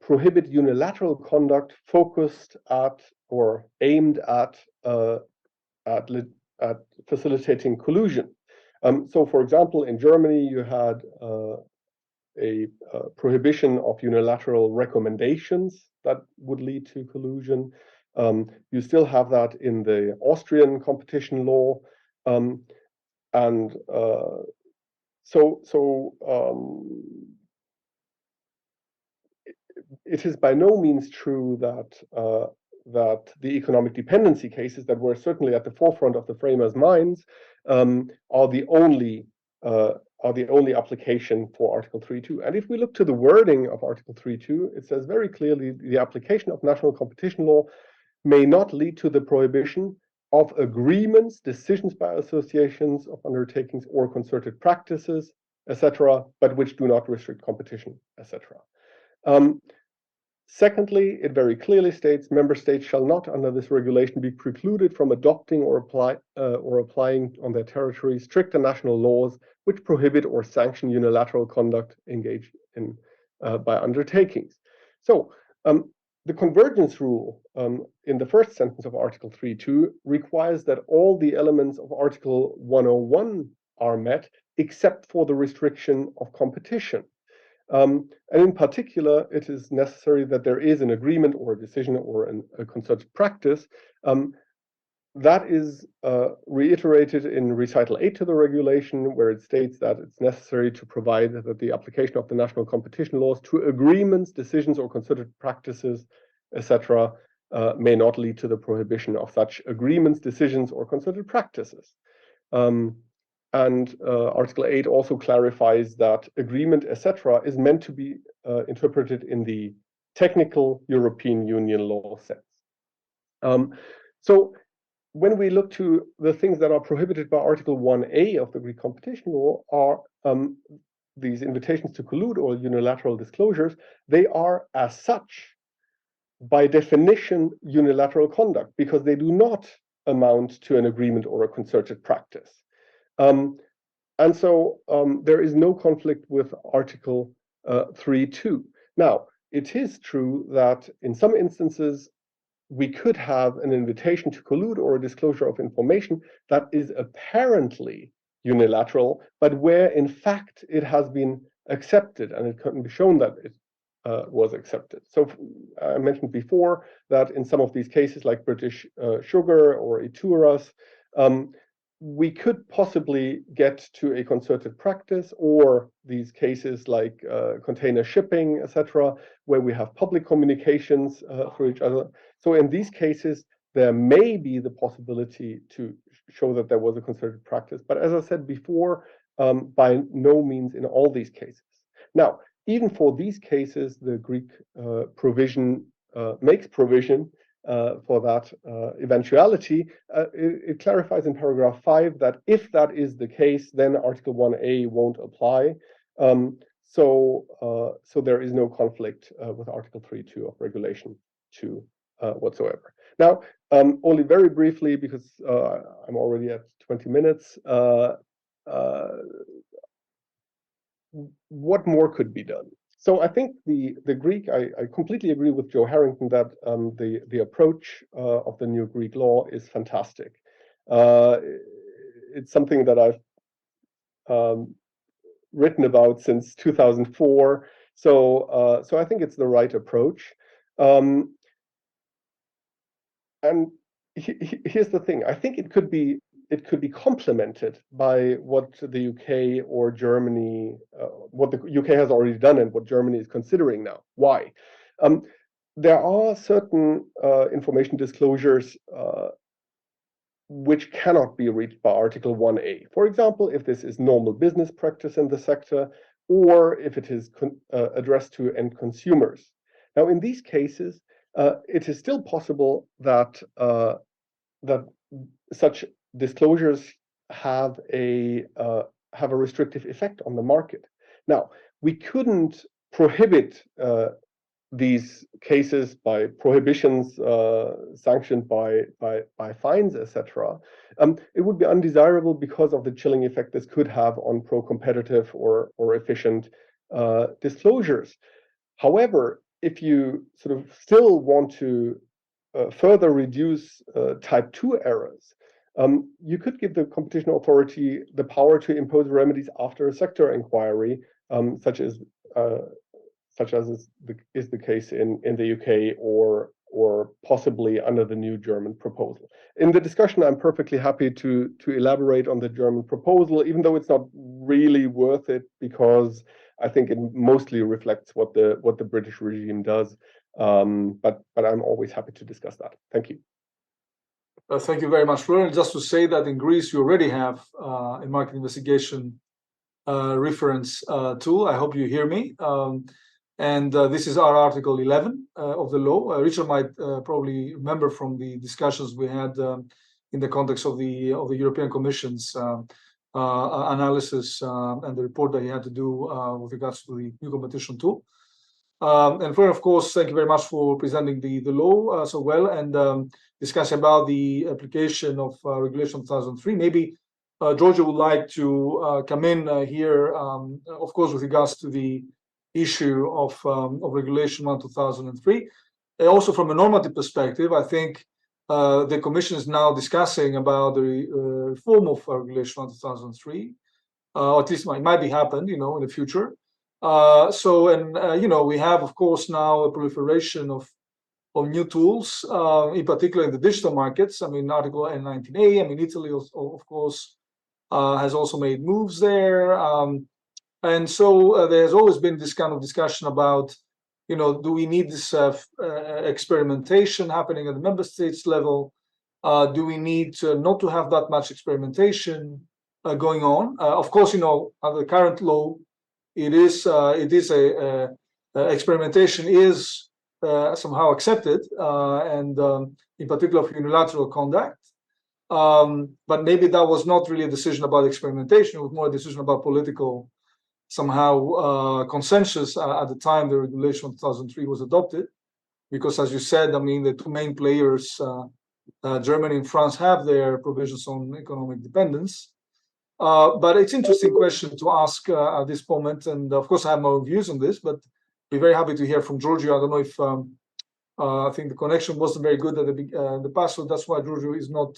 Speaker 3: prohibit unilateral conduct focused at or aimed at facilitating collusion. So, for example, in Germany, you had a prohibition of unilateral recommendations that would lead to collusion. You still have that in the Austrian competition law, it is by no means true that the economic dependency cases that were certainly at the forefront of the framers' minds are the only application for Article 3.2. And if we look to the wording of Article 3.2, it says very clearly the application of national competition law may not lead to the prohibition of agreements, decisions by associations of undertakings or concerted practices, etc., but which do not restrict competition, etc. Secondly, it very clearly states member states shall not, under this regulation, be precluded from adopting or applying on their territory stricter national laws which prohibit or sanction unilateral conduct engaged in by undertakings. So the convergence rule in the first sentence of Article 3.2 requires that all the elements of Article 101 are met, except for the restriction of competition. And in particular, it is necessary that there is an agreement or a decision or a concerted practice. That is reiterated in recital 8 to the regulation, where it states that it's necessary to provide that the application of the national competition laws to agreements, decisions, or concerted practices, etc., may not lead to the prohibition of such agreements, decisions, or concerted practices. And Article 8 also clarifies that agreement, etc., is meant to be interpreted in the technical European Union law sense. So when we look to the things that are prohibited by Article 1A of the Greek competition law are these invitations to collude or unilateral disclosures, they are as such, by definition, unilateral conduct, because they do not amount to an agreement or a concerted practice. And so there is no conflict with Article 3.2. Now, it is true that in some instances, we could have an invitation to collude or a disclosure of information that is apparently unilateral, but where in fact it has been accepted and it can be shown that it was accepted. So I mentioned before that in some of these cases, like British Sugar or Ituras, we could possibly get to a concerted practice, or these cases like container shipping, etc., where we have public communications through each other. So in these cases, there may be the possibility to show that there was a concerted practice. But as I said before, by no means in all these cases. Now, even for these cases, the Greek provision makes provision for that eventuality. It clarifies in paragraph 5 that if that is the case, then Article 1A won't apply. So there is no conflict with Article 3.2 of Regulation 2 whatsoever. Now, only very briefly, because I'm already at 20 minutes, what more could be done? So I think the Greek, I completely agree with Joe Harrington that the approach of the new Greek law is fantastic. It's something that I've written about since 2004. So I think it's the right approach. And here's the thing: I think it could be complemented by what the UK or Germany, what the UK has already done and what Germany is considering now. Why? There are certain information disclosures which cannot be reached by Article 1A. For example, if this is normal business practice in the sector, or if it is addressed to end consumers. Now, in these cases, it is still possible that that such disclosures have a restrictive effect on the market. Now, we couldn't prohibit these cases by prohibitions sanctioned by fines, etc. It would be undesirable because of the chilling effect this could have on pro-competitive or efficient disclosures. However, if you sort of still want to further reduce type 2 errors, you could give the competition authority the power to impose remedies after a sector inquiry, such as is the case in the UK or possibly under the new German proposal. In the discussion, I'm perfectly happy to elaborate on the German proposal, even though it's not really worth it, because I think it mostly reflects what the British regime does. But I'm always happy to discuss that. Thank you.
Speaker 1: Thank you very much, Florian. Just to say that in Greece, you already have a market investigation reference tool. I hope you hear me. And this is our Article 11 of the law. Richard might probably remember from the discussions we had in the context of the European Commission's analysis and the report that he had to do with regards to the new competition tool. And Florian, of course, thank you very much for presenting the law so well and discussing about the application of Regulation 2003. Maybe Giorgio would like to come in here, of course, with regards to the issue of Regulation 1/2003. also from a normative perspective, I think the Commission is now discussing about the reform of Regulation 1 2003, or at least it might be happened, in the future. We have, of course, now a proliferation of new tools, in particular in the digital markets. I mean, Article N19A. I mean, Italy, of course, has also made moves there. And so there's always been this kind of discussion about, do we need this experimentation happening at the member states level? Do we need not to have that much experimentation going on? Of course, under the current law, experimentation is somehow accepted, and in particular for unilateral conduct. But maybe that was not really a decision about experimentation; it was more a decision about political consensus at the time the regulation of 2003 was adopted. Because, as you said, I mean, the two main players, Germany and France, have their provisions on economic dependence. But it's an interesting question to ask at this moment, and of course I have my own views on this, but be very happy to hear from Giorgio. I don't know if I think the connection wasn't very good at the past, so that's why Giorgio is not,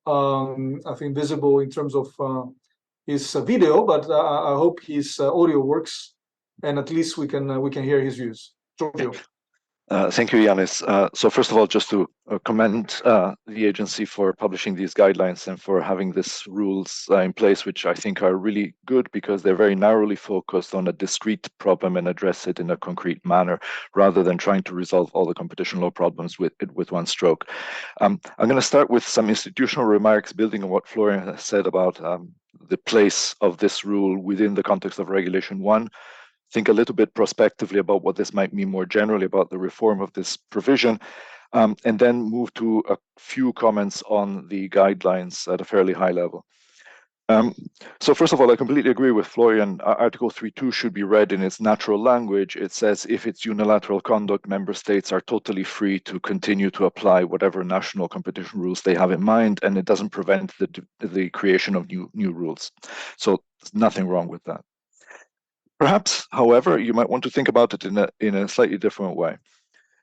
Speaker 1: I think, visible in terms of his video. But I hope his audio works, and at least we can hear his views. Giorgio.
Speaker 4: Thank you, Ioannis. So first of all, just to commend the agency for publishing these guidelines and for having these rules in place, which I think are really good because they're very narrowly focused on a discrete problem and address it in a concrete manner, rather than trying to resolve all the competition law problems with one stroke. I'm going to start with some institutional remarks, building on what Florian has said about the place of this rule within the context of Regulation 1. Think a little bit prospectively about what this might mean more generally about the reform of this provision, and then move to a few comments on the guidelines at a fairly high level. So first of all, I completely agree with Florian. Article 3.2 should be read in its natural language. It says if it's unilateral conduct, member states are totally free to continue to apply whatever national competition rules they have in mind, and it doesn't prevent the creation of new rules. So there's nothing wrong with that. Perhaps, however, you might want to think about it in a slightly different way.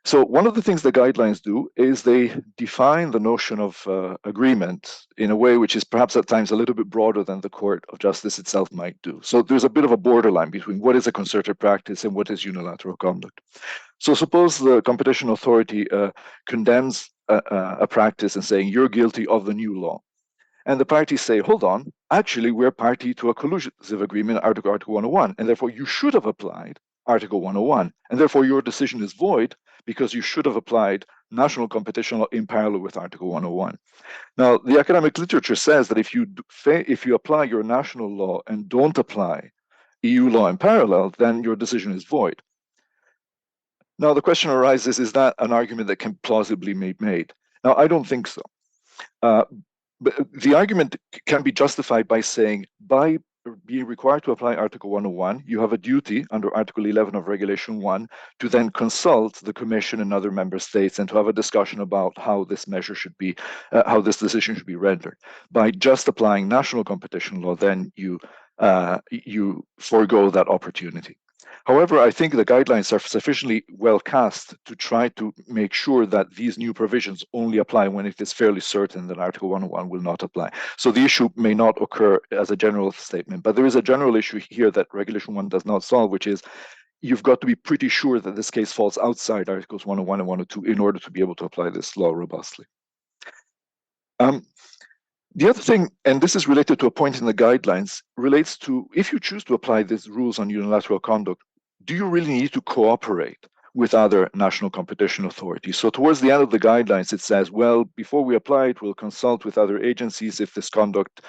Speaker 4: So one of the things the guidelines do is they define the notion of agreement in a way which is perhaps at times a little bit broader than the Court of Justice itself might do. So there's a bit of a borderline between what is a concerted practice and what is unilateral conduct. So suppose the competition authority condemns a practice and saying, you're guilty of the new law. And the parties say, hold on, actually, we're party to a collusive agreement, Article 101, and therefore you should have applied Article 101, and therefore your decision is void because you should have applied national competition law in parallel with Article 101. Now, the academic literature says that if you apply your national law and don't apply EU law in parallel, then your decision is void. Now, the question arises, is that an argument that can plausibly be made? Now, I don't think so. But the argument can be justified by saying, by being required to apply Article 101, you have a duty under Article 11 of Regulation 1 to then consult the Commission and other member states and to have a discussion about how this measure should be, how this decision should be rendered. By just applying national competition law, then you forego that opportunity. However, I think the guidelines are sufficiently well cast to try to make sure that these new provisions only apply when it is fairly certain that Article 101 will not apply. So the issue may not occur as a general statement, but there is a general issue here that Regulation 1 does not solve, which is you've got to be pretty sure that this case falls outside Articles 101 and 102 in order to be able to apply this law robustly. The other thing, and this is related to a point in the guidelines, relates to if you choose to apply these rules on unilateral conduct, do you really need to cooperate with other national competition authorities? So towards the end of the guidelines, it says, well, before we apply it, we'll consult with other agencies. If this conduct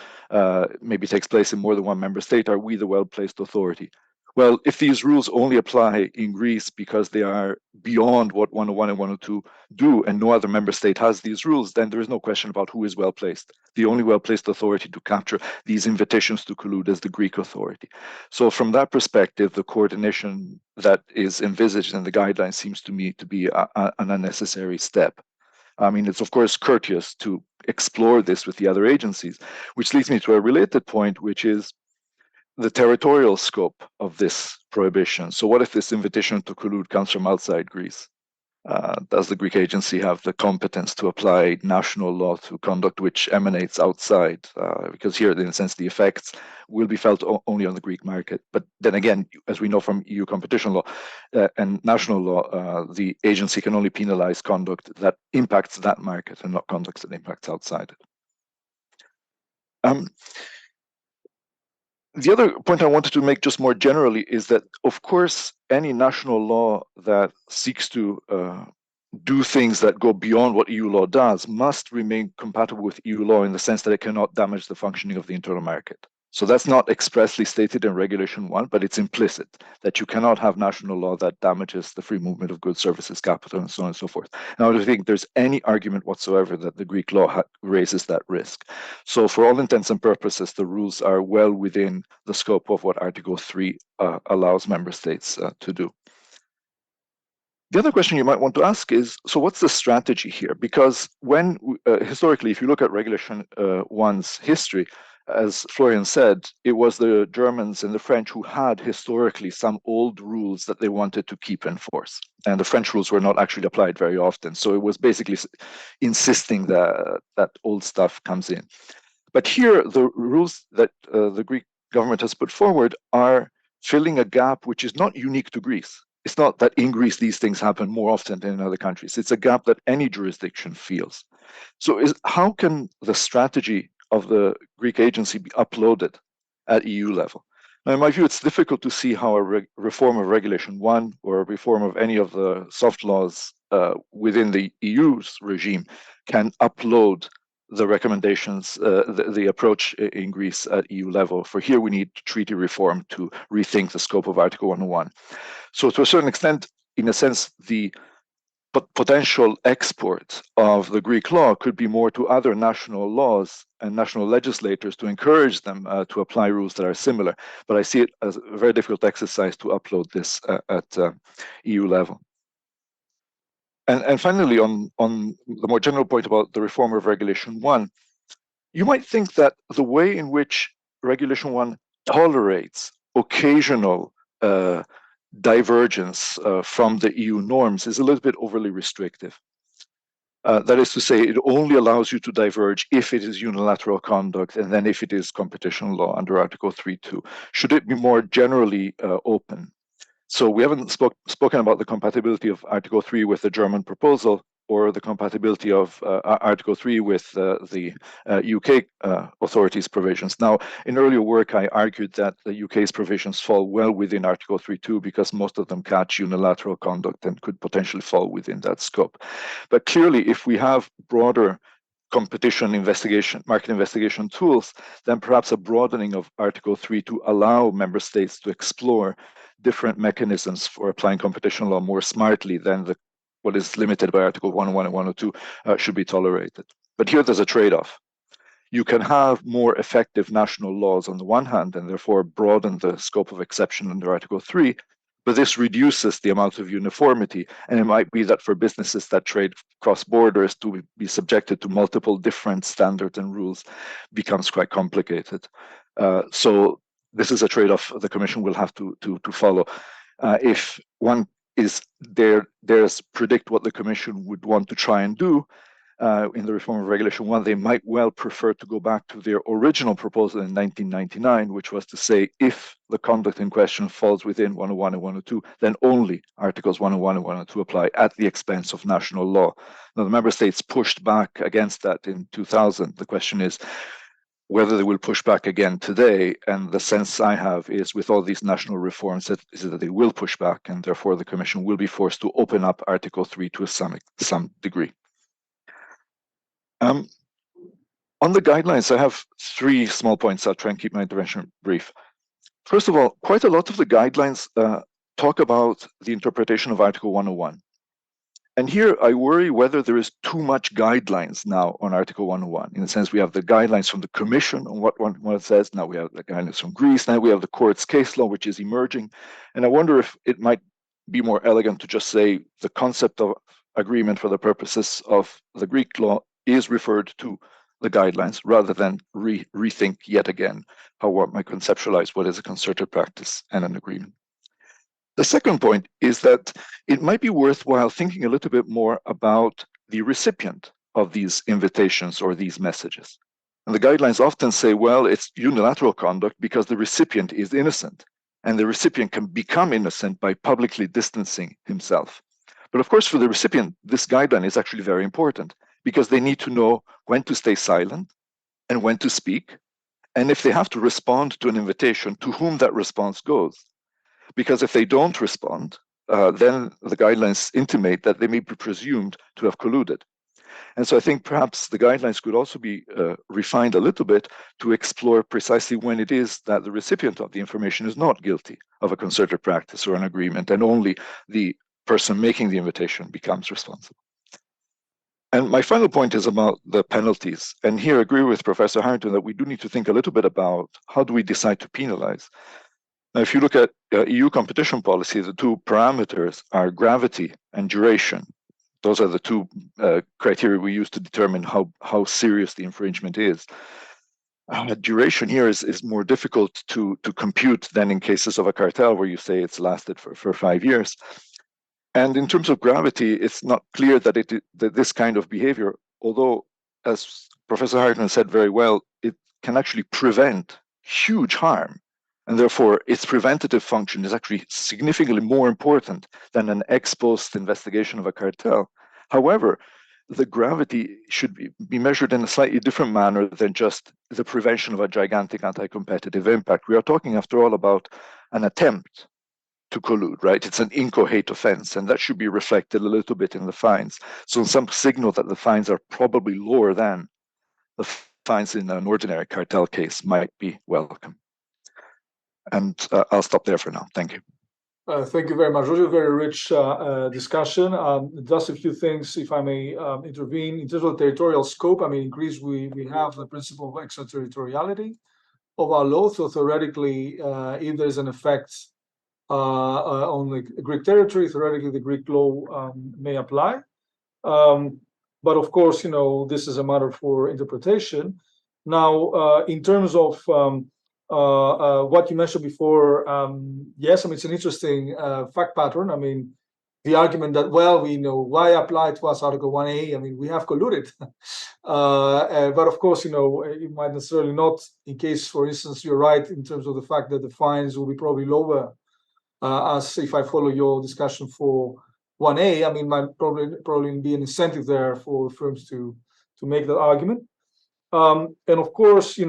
Speaker 4: maybe takes place in more than one member state, are we the well-placed authority? Well, if these rules only apply in Greece because they are beyond what 101 and 102 do, and no other member state has these rules, then there is no question about who is well-placed. The only well-placed authority to capture these invitations to collude is the Greek authority. So from that perspective, the coordination that is envisaged in the guidelines seems to me to be an unnecessary step. I mean, it's of course courteous to explore this with the other agencies, which leads me to a related point, which is the territorial scope of this prohibition. So what if this invitation to collude comes from outside Greece? does the Greek agency have the competence to apply national law to conduct which emanates outside? Because here, in a sense, the effects will be felt only on the Greek market. But then again, as we know from EU competition law and national law, the agency can only penalize conduct that impacts that market and not conduct that impacts outside it. The other point I wanted to make just more generally is that, of course, any national law that seeks to do things that go beyond what EU law does must remain compatible with EU law in the sense that it cannot damage the functioning of the internal market. So that's not expressly stated in Regulation 1, but it's implicit that you cannot have national law that damages the free movement of goods, services, capital, and so on and so forth. Now, I don't think there's any argument whatsoever that the Greek law raises that risk. So for all intents and purposes, the rules are well within the scope of what Article 3 allows member states to do. The other question you might want to ask is, so what's the strategy here? Because when, historically, if you look at Regulation 1's history, as Florian said, it was the Germans and the French who had historically some old rules that they wanted to keep in force. And the French rules were not actually applied very often. So it was basically insisting that that old stuff comes in. But here, the rules that the Greek government has put forward are filling a gap which is not unique to Greece. It's not that in Greece these things happen more often than in other countries. It's a gap that any jurisdiction feels. So how can the strategy of the Greek agency be uploaded at EU level? Now, in my view, it's difficult to see how a reform of Regulation 1 or a reform of any of the soft laws within the EU's regime can upload the recommendations, the approach in Greece at EU level. For here, we need treaty reform to rethink the scope of Article 101. So to a certain extent, in a sense, the potential export of the Greek law could be more to other national laws and national legislators to encourage them to apply rules that are similar. But I see it as a very difficult exercise to upload this at EU level. And finally, on the more general point about the reform of Regulation 1, you might think that the way in which Regulation 1 tolerates occasional divergence from the EU norms is a little bit overly restrictive. That is to say, it only allows you to diverge if it is unilateral conduct and then if it is competition law under Article 3.2. Should it be more generally open? So we haven't spoken about the compatibility of Article 3 with the German proposal or the compatibility of Article 3 with the UK authorities' provisions. Now, in earlier work, I argued that the UK's provisions fall well within Article 3.2 because most of them catch unilateral conduct and could potentially fall within that scope. But clearly, if we have broader competition investigation, market investigation tools, then perhaps a broadening of Article 3 to allow member states to explore different mechanisms for applying competition law more smartly than what is limited by Article 101 and 102 should be tolerated. But here there's a trade-off. You can have more effective national laws on the one hand and therefore broaden the scope of exception under Article 3, but this reduces the amount of uniformity, and it might be that for businesses that trade cross borders to be subjected to multiple different standards and rules becomes quite complicated. So this is a trade-off the Commission will have to follow. If one is dares predict what the Commission would want to try and do in the reform of Regulation 1, they might well prefer to go back to their original proposal in 1999, which was to say if the conduct in question falls within 101 and 102, then only Articles 101 and 102 apply at the expense of national law. Now, the member states pushed back against that in 2000. The question is whether they will push back again today, and the sense I have is with all these national reforms that they will push back, and therefore the Commission will be forced to open up Article 3 to some degree. On the guidelines, I have 3 small points. I'll try and keep my intervention brief. First of all, quite a lot of the guidelines talk about the interpretation of Article 101. And here I worry whether there is too much guidelines now on Article 101. In a sense, we have the guidelines from the Commission on what it says. Now we have the guidelines from Greece. Now we have the court's case law, which is emerging. And I wonder if it might be more elegant to just say the concept of agreement for the purposes of the Greek law is referred to the guidelines rather than rethink yet again how one might conceptualize what is a concerted practice and an agreement. The second point is that it might be worthwhile thinking a little bit more about the recipient of these invitations or these messages. And the guidelines often say, well, it's unilateral conduct because the recipient is innocent, and the recipient can become innocent by publicly distancing himself. But of course, for the recipient, this guideline is actually very important because they need to know when to stay silent and when to speak, and if they have to respond to an invitation, to whom that response goes. Because if they don't respond, then the guidelines intimate that they may be presumed to have colluded. And so I think perhaps the guidelines could also be refined a little bit to explore precisely when it is that the recipient of the information is not guilty of a concerted practice or an agreement, and only the person making the invitation becomes responsible. And my final point is about the penalties. And here I agree with Professor Harrington that we do need to think a little bit about how do we decide to penalize. Now, if you look at EU competition policy, the two parameters are gravity and duration. Those are the two criteria we use to determine how serious the infringement is. Duration here is more difficult to compute than in cases of a cartel where you say it's lasted for 5 years. And in terms of gravity, it's not clear that this kind of behavior, although, as Professor Harrington said very well, it can actually prevent huge harm. And therefore, its preventative function is actually significantly more important than an ex post investigation of a cartel. However, the gravity should be measured in a slightly different manner than just the prevention of a gigantic anti-competitive impact. We are talking, after all, about an attempt to collude, right? It's an inchoate offense, and that should be reflected a little bit in the fines. So some signal that the fines are probably lower than the fines in an ordinary cartel case might be welcome. And I'll stop there for now. Thank you.
Speaker 1: Thank you very much, Giorgio. Very rich discussion. Just a few things, if I may intervene. In terms of territorial scope, I mean, in Greece, we have the principle of extraterritoriality of our law. So theoretically, if there's an effect on the Greek territory, theoretically, the Greek law may apply. But of course, this is a matter for interpretation. Now, in terms of what you mentioned before, yes, I mean, it's an interesting fact pattern. I mean, the argument that, well, we know why apply to us Article 1A. I mean, we have colluded. But of course, it might necessarily not, in case, for instance, you're right in terms of the fact that the fines will be probably lower, as if I follow your discussion for 1A, I mean, might probably be an incentive there for firms to make that argument. And of course, in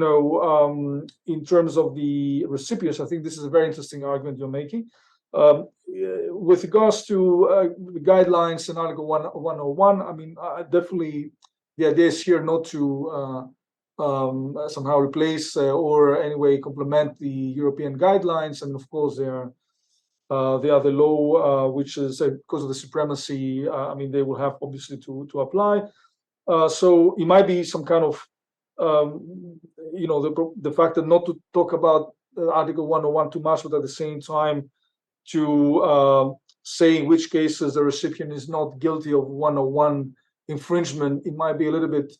Speaker 1: terms of the recipients, I think this is a very interesting argument you're making. With regards to the guidelines in Article 101, I mean, definitely the idea is here not to somehow replace or anyway complement the European guidelines. And of course, they are the law, which is because of the supremacy. I mean, they will have obviously to apply. So it might be some kind of the fact that not to talk about Article 101 too much, but at the same time to say in which cases the recipient is not guilty of 101 infringement. It might be a little bit,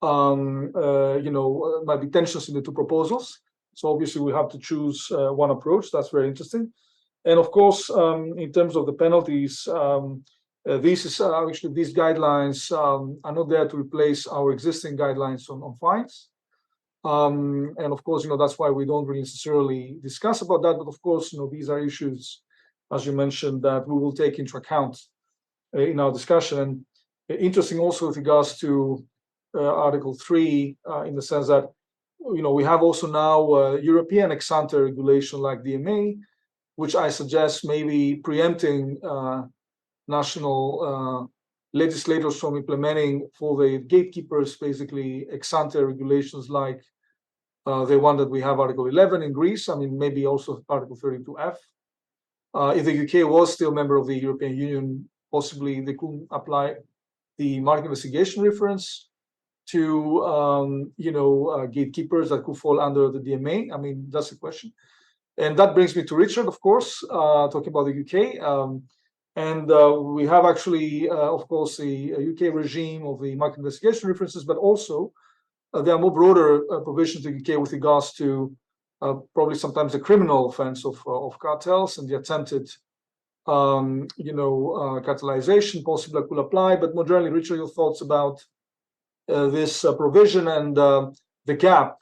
Speaker 1: might be tensions in the two proposals. So obviously we have to choose one approach. That's very interesting. And of course, in terms of the penalties, these guidelines are not there to replace our existing guidelines on fines. And of course, that's why we don't really necessarily discuss about that. But of course, these are issues, as you mentioned, that we will take into account in our discussion. Interesting also with regards to Article 3, in the sense that, we have also now European ex-ante regulation like DMA, which I suggest maybe preempting national legislators from implementing for the gatekeepers, basically ex-ante regulations like the one that we have, Article 11 in Greece. I mean, maybe also Article 32F. If the UK was still a member of the European Union, possibly they could apply the market investigation reference to, gatekeepers that could fall under the DMA. I mean, that's the question. And that brings me to Richard, of course, talking about the UK. And we have actually, of course, the UK regime of the market investigation references, but also there are more broader provisions in the UK with regards to probably sometimes the criminal offense of cartels and the attempted catalyzation possibly could apply. But more generally, Richard, your thoughts about this provision and the gap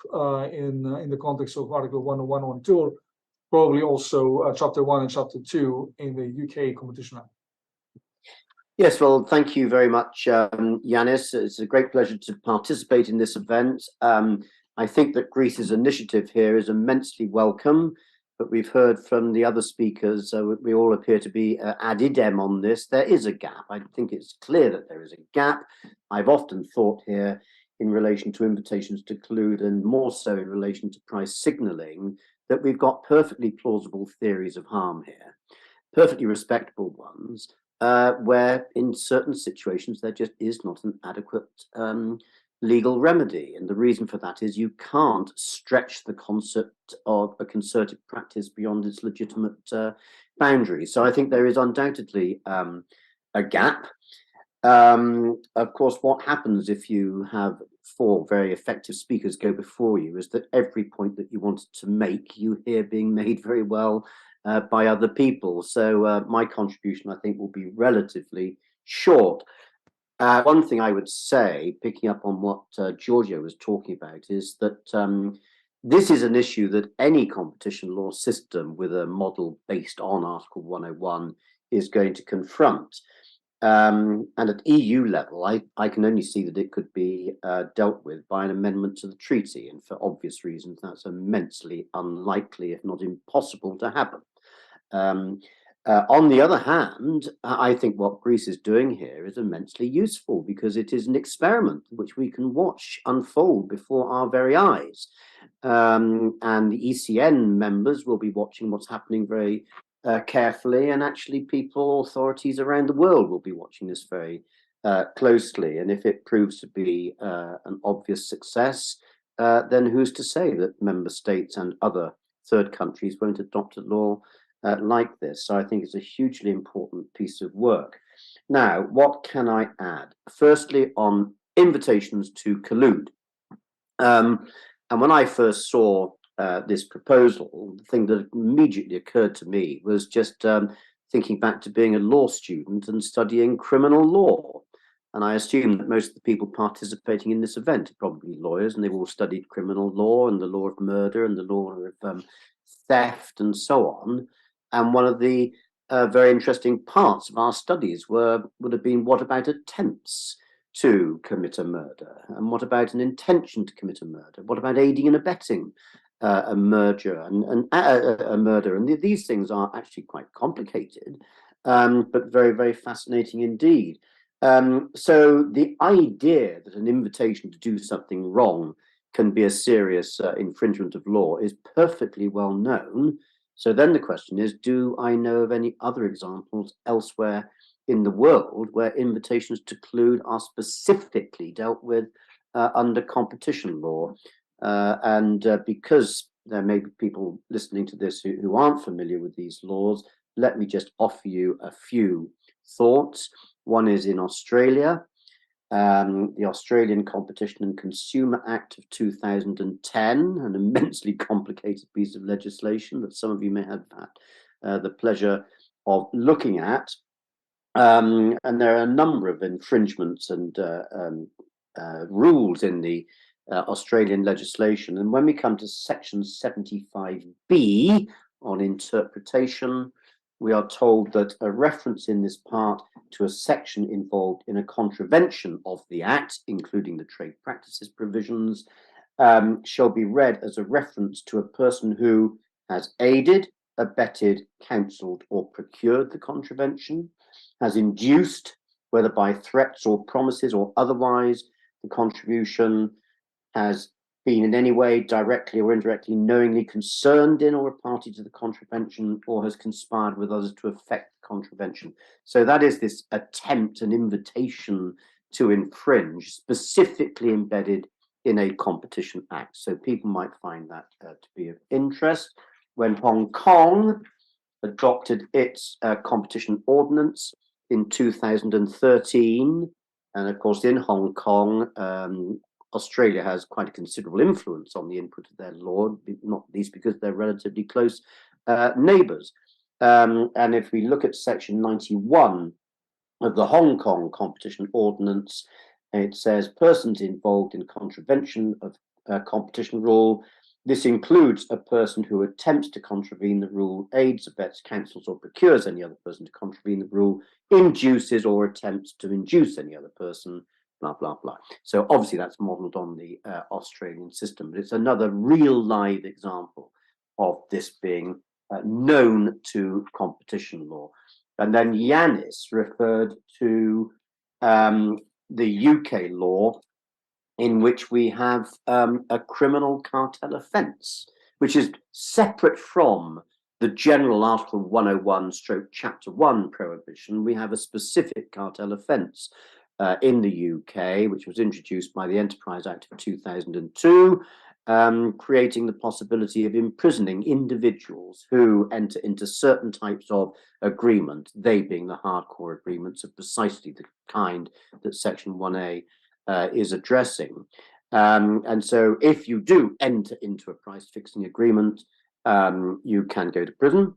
Speaker 1: in the context of Article 101 and 102, probably also Chapter 1 and Chapter 2 in the UK Competition Act.
Speaker 5: Yes, well, thank you very much, Ioannis. It's a great pleasure to participate in this event. I think that Greece's initiative here is immensely welcome, but we've heard from the other speakers, we all appear to be ad idem on this. There is a gap. I think it's clear that there is a gap. I've often thought here in relation to invitations to collude, and more so in relation to price signalling, that we've got perfectly plausible theories of harm here, perfectly respectable ones, where in certain situations there just is not an adequate legal remedy. And the reason for that is you can't stretch the concept of a concerted practice beyond its legitimate boundaries. So I think there is undoubtedly a gap. Of course, what happens if you have 4 very effective speakers go before you is that every point that you wanted to make, you hear being made very well by other people. So my contribution, I think, will be relatively short. One thing I would say, picking up on what Giorgio was talking about, is that this is an issue that any competition law system with a model based on Article 101 is going to confront. And at EU level, I can only see that it could be dealt with by an amendment to the treaty. And for obvious reasons, that's immensely unlikely, if not impossible, to happen. On the other hand, I think what Greece is doing here is immensely useful because it is an experiment which we can watch unfold before our very eyes. And the ECN members will be watching what's happening very carefully, and actually authorities around the world will be watching this very closely. And if it proves to be an obvious success, then who's to say that member states and other third countries won't adopt a law like this? So I think it's a hugely important piece of work. Now, what can I add? Firstly, on invitations to collude. And when I first saw this proposal, the thing that immediately occurred to me was just thinking back to being a law student and studying criminal law. And I assume that most of the people participating in this event are probably lawyers, and they've all studied criminal law and the law of murder and the law of theft and so on. And one of the very interesting parts of our studies would have been, what about attempts to commit a murder? And what about an intention to commit a murder? What about aiding and abetting a murder? And these things are actually quite complicated, but very, very fascinating indeed. So the idea that an invitation to do something wrong can be a serious infringement of law is perfectly well known. So then the question is, do I know of any other examples elsewhere in the world where invitations to collude are specifically dealt with under competition law? Because there may be people listening to this who aren't familiar with these laws, let me just offer you a few thoughts. One is in Australia. The Australian Competition and Consumer Act of 2010, an immensely complicated piece of legislation that some of you may have had the pleasure of looking at. And there are a number of infringements and rules in the Australian legislation. And when we come to Section 75B on interpretation, we are told that a reference in this part to a section involved in a contravention of the Act, including the trade practices provisions, shall be read as a reference to a person who has aided, abetted, counselled, or procured the contravention, has induced, whether by threats or promises or otherwise, the contribution, has been in any way directly or indirectly knowingly concerned in or a party to the contravention, or has conspired with others to effect the contravention. So that is this attempt, an invitation to infringe, specifically embedded in a competition act. So people might find that to be of interest. When Hong Kong adopted its competition ordinance in 2013, and of course in Hong Kong, Australia has quite a considerable influence on the input of their law, not least because they're relatively close neighbours. And if we look at section 91 of the Hong Kong Competition Ordinance, it says persons involved in contravention of competition rule. This includes a person who attempts to contravene the rule, aids, abets, counsels, or procures any other person to contravene the rule, induces or attempts to induce any other person, blah, blah, blah. So obviously that's modelled on the Australian system, but it's another real live example of this being known to competition law. And then Ioannis referred to the UK law, in which we have a criminal cartel offence, which is separate from the general Article 101 Chapter 1 prohibition. We have a specific cartel offence in the UK, which was introduced by the Enterprise Act of 2002, creating the possibility of imprisoning individuals who enter into certain types of agreement, they being the hardcore agreements of precisely the kind that Section 1A is addressing. And so if you do enter into a price fixing agreement, you can go to prison.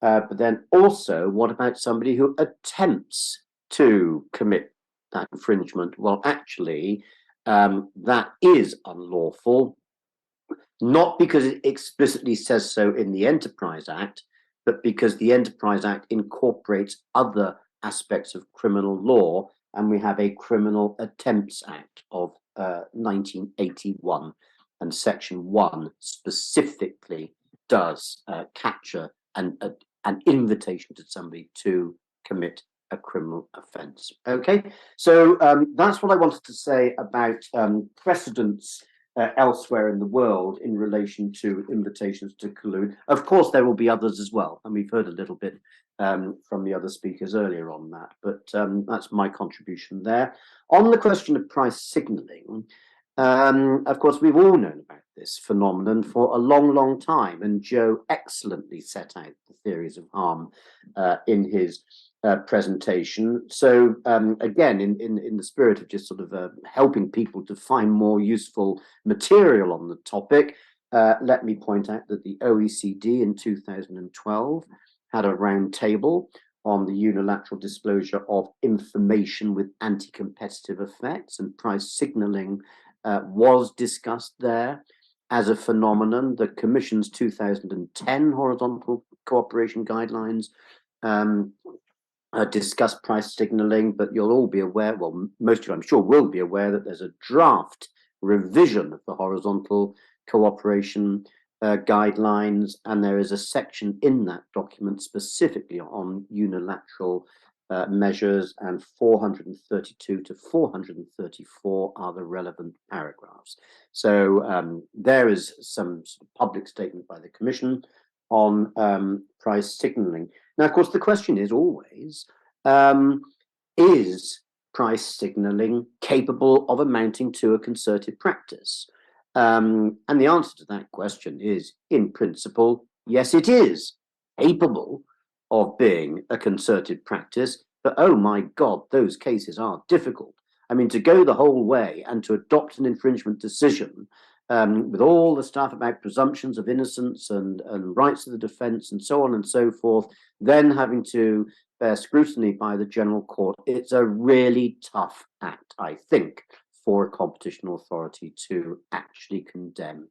Speaker 5: But then also, what about somebody who attempts to commit that infringement? Well, actually, that is unlawful, not because it explicitly says so in the Enterprise Act, but because the Enterprise Act incorporates other aspects of criminal law, and we have a Criminal Attempts Act of 1981, and Section 1 specifically does capture an invitation to somebody to commit a criminal offence. Okay, so that's what I wanted to say about precedents elsewhere in the world in relation to invitations to collude. Of course, there will be others as well, and we've heard a little bit from the other speakers earlier on that, but that's my contribution there. On the question of price signalling, of course, we've all known about this phenomenon for a long, long time, and Joe excellently set out the theories of harm in his presentation. So again, in the spirit of just sort of helping people to find more useful material on the topic, let me point out that the OECD in 2012 had a round table on the unilateral disclosure of information with anti-competitive effects, and price signalling was discussed there as a phenomenon. The Commission's 2010 horizontal cooperation guidelines discuss price signalling, but you'll all be aware, well, most of you I'm sure will be aware, that there's a draft revision of the horizontal cooperation guidelines, and there is a section in that document specifically on unilateral measures, and 432 to 434 are the relevant paragraphs. So there is some public statement by the Commission on price signalling. Now, of course, the question is always, is price signalling capable of amounting to a concerted practice? And the answer to that question is, in principle, yes, it is capable of being a concerted practice, but oh my God, those cases are difficult. I mean, to go the whole way and to adopt an infringement decision with all the stuff about presumptions of innocence and rights of the defence and so on and so forth, then having to bear scrutiny by the General Court, it's a really tough act, I think, for a competition authority to actually condemn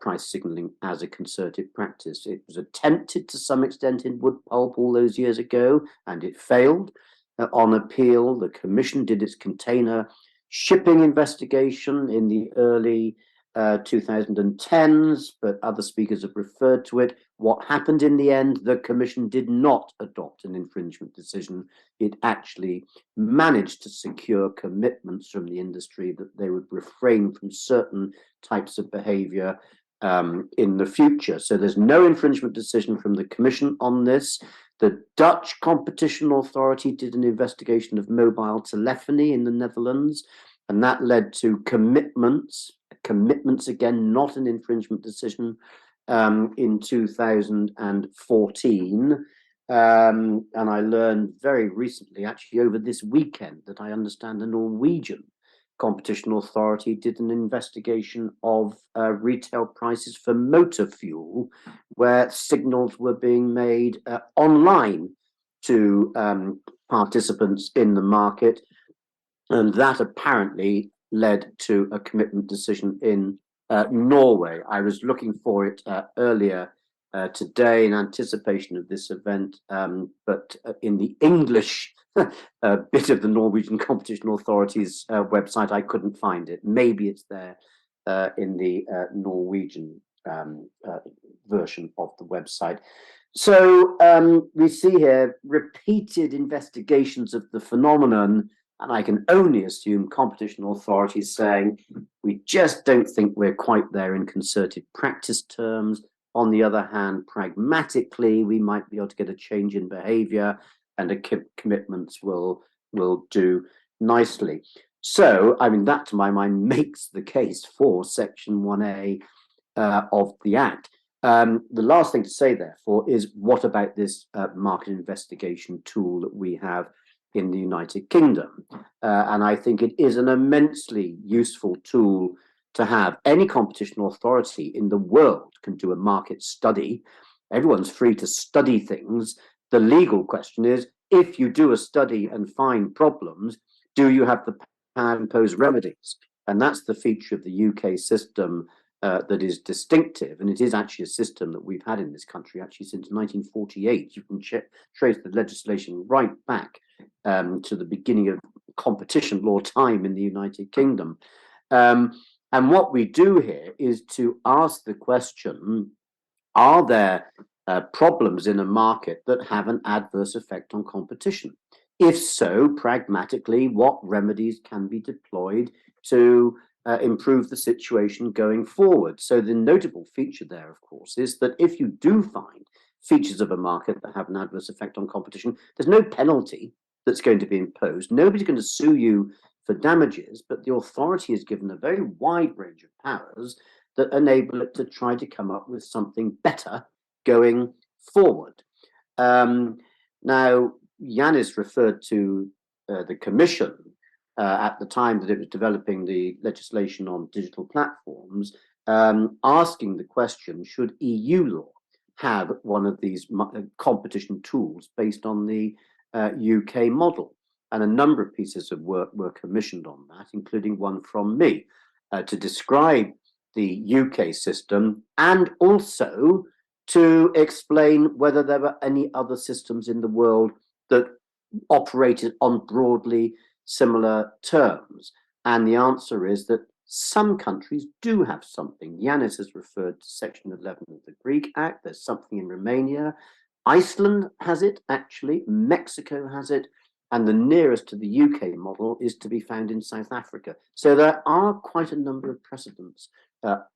Speaker 5: price signalling as a concerted practice. It was attempted to some extent in wood pulp all those years ago, and it failed. On appeal, the Commission did its container shipping investigation in the early 2010s, but other speakers have referred to it. What happened in the end? The Commission did not adopt an infringement decision. It actually managed to secure commitments from the industry that they would refrain from certain types of behavior in the future. So there's no infringement decision from the Commission on this. The Dutch Competition Authority did an investigation of mobile telephony in the Netherlands, and that led to commitments again, not an infringement decision, in 2014. And I learned very recently, actually over this weekend, that I understand the Norwegian Competition Authority did an investigation of retail prices for motor fuel, where signals were being made online to participants in the market, and that apparently led to a commitment decision in Norway. I was looking for it earlier today in anticipation of this event, but in the English bit of the Norwegian Competition Authority's website, I couldn't find it. Maybe it's there in the Norwegian version of the website. So we see here repeated investigations of the phenomenon, and I can only assume competition authorities saying, we just don't think we're quite there in concerted practice terms. On the other hand, pragmatically, we might be able to get a change in behavior, and the commitments will do nicely. So, I mean, that to my mind makes the case for Section 1A of the Act. The last thing to say, therefore, is what about this market investigation tool that we have in the United Kingdom? And I think it is an immensely useful tool to have. Any competition authority in the world can do a market study. Everyone's free to study things. The legal question is, if you do a study and find problems, do you have the power to impose remedies? And that's the feature of the UK system that is distinctive, and it is actually a system that we've had in this country actually since 1948. You can trace the legislation right back to the beginning of competition law time in the United Kingdom. And what we do here is to ask the question, are there problems in a market that have an adverse effect on competition? If so, pragmatically, what remedies can be deployed to improve the situation going forward? So the notable feature there, of course, is that if you do find features of a market that have an adverse effect on competition, there's no penalty that's going to be imposed. Nobody's going to sue you for damages, but the authority is given a very wide range of powers that enable it to try to come up with something better going forward. Now, Ioannis referred to the Commission at the time that it was developing the legislation on digital platforms, asking the question, should EU law have one of these competition tools based on the UK model? And a number of pieces of work were commissioned on that, including one from me, to describe the UK system and also to explain whether there were any other systems in the world that operated on broadly similar terms. And the answer is that some countries do have something. Ioannis has referred to Section 11 of the Greek Act. There's something in Romania. Iceland has it, actually. Mexico has it. And the nearest to the UK model is to be found in South Africa. So there are quite a number of precedents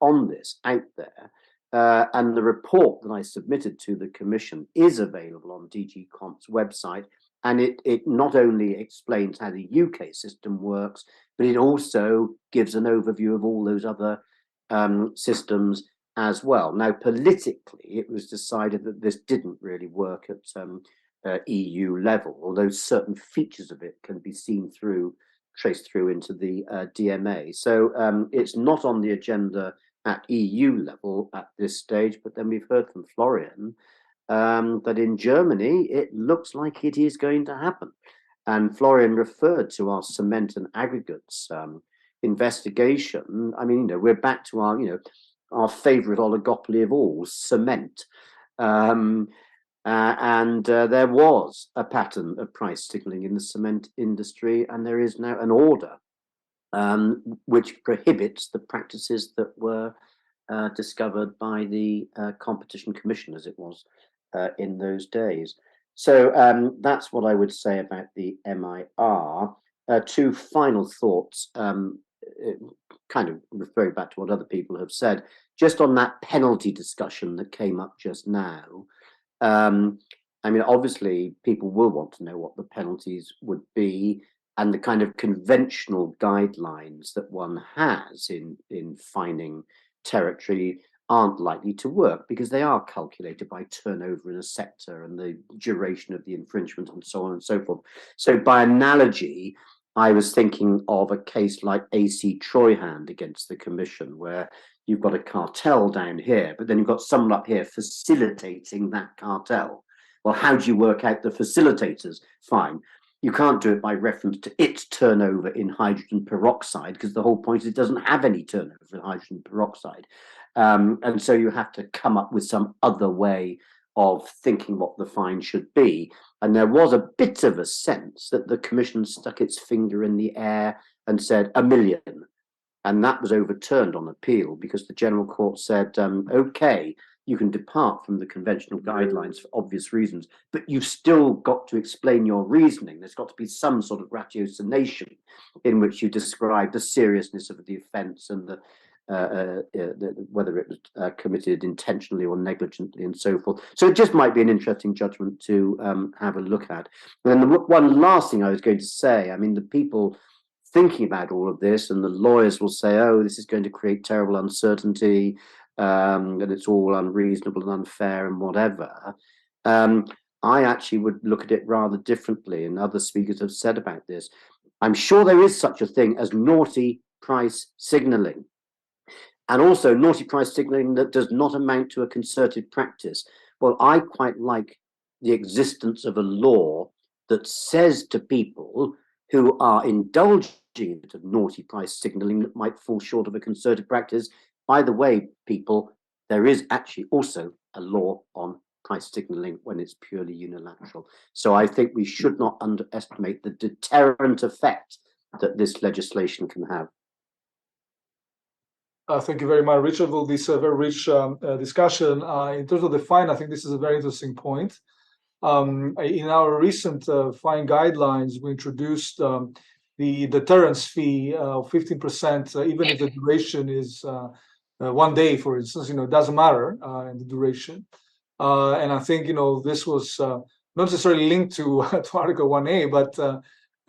Speaker 5: on this out there. And the report that I submitted to the Commission is available on DG Comp's website. And it not only explains how the UK system works, but it also gives an overview of all those other systems as well. Now, politically, it was decided that this didn't really work at EU level, although certain features of it can be traced through into the DMA. So it's not on the agenda at EU level at this stage, but then we've heard from Florian that in Germany, it looks like it is going to happen. And Florian referred to our cement and aggregates investigation. I mean, we're back to our favorite oligopoly of all, cement. And there was a pattern of price signaling in the cement industry, and there is now an order which prohibits the practices that were discovered by the Competition Commission, as it was in those days. So that's what I would say about the MIR. Two final thoughts, kind of referring back to what other people have said, just on that penalty discussion that came up just now. I mean, obviously, people will want to know what the penalties would be, and the kind of conventional guidelines that one has in fining territory aren't likely to work because they are calculated by turnover in a sector and the duration of the infringement and so on and so forth. So by analogy, I was thinking of a case like AC Treuhand against the Commission, where you've got a cartel down here, but then you've got someone up here facilitating that cartel. Well, how do you work out the facilitators? Fine. You can't do it by reference to its turnover in hydrogen peroxide, because the whole point is it doesn't have any turnover in hydrogen peroxide. And so you have to come up with some other way of thinking what the fine should be. And there was a bit of a sense that the Commission stuck its finger in the air and said $1 million. And that was overturned on appeal because the General Court said, okay, you can depart from the conventional guidelines for obvious reasons, but you've still got to explain your reasoning. There's got to be some sort of ratiocination in which you describe the seriousness of the offence and whether it was committed intentionally or negligently and so forth. So it just might be an interesting judgment to have a look at. And then one last thing I was going to say, I mean, the people thinking about all of this and the lawyers will say, oh, this is going to create terrible uncertainty, and it's all unreasonable and unfair and whatever. I actually would look at it rather differently, and other speakers have said about this. I'm sure there is such a thing as naughty price signalling, and also naughty price signalling that does not amount to a concerted practice. Well, I quite like the existence of a law that says to people who are indulging in naughty price signalling that might fall short of a concerted practice, by the way, people, there is actually also a law on price signalling when it's purely unilateral. So I think we should not underestimate the deterrent effect that this legislation can have.
Speaker 1: Thank you very much, Richard, for this very rich discussion. In terms of the fine, I think this is a very interesting point. In our recent fine guidelines, we introduced the deterrence fee of 15%, even if the duration is 1 day, for instance. It doesn't matter in the duration. And I think this was not necessarily linked to Article 1A, but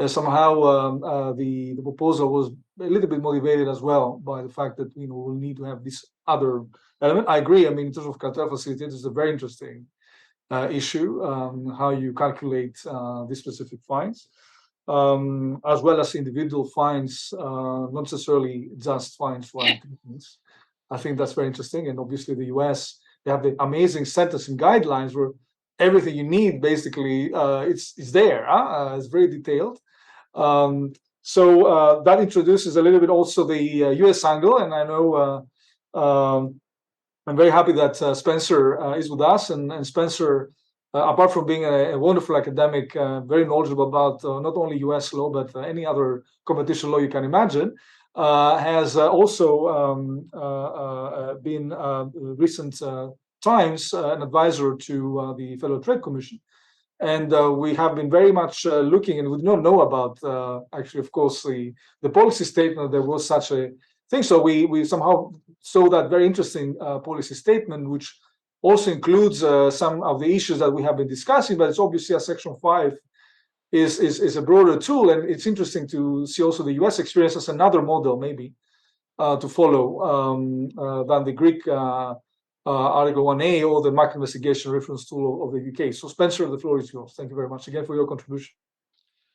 Speaker 1: somehow the proposal was a little bit motivated as well by the fact that we'll need to have this other element. I agree. I mean, in terms of cartel facilitators, it's a very interesting issue, how you calculate these specific fines, as well as individual fines, not necessarily just fines for things. I think that's very interesting. And obviously the US, they have the amazing sentencing guidelines where everything you need basically it's there. It's very detailed. So that introduces a little bit also the US angle. And I know I'm very happy that Spencer is with us, and Spencer, apart from being a wonderful academic, very knowledgeable about not only US law, but any other competition law you can imagine, has also been recent times an advisor to the Federal Trade Commission. And we have been very much looking, and we do not know about, actually, of course, the policy statement. There was such a thing. So we somehow saw that very interesting policy statement, which also includes some of the issues that we have been discussing, but it's obviously a Section 5 is a broader tool. And it's interesting to see also the US experience as another model, maybe, to follow than the Greek Article 1A or the market investigation reference tool of the UK. So Spencer, the floor is yours. Thank you very much again for your contribution.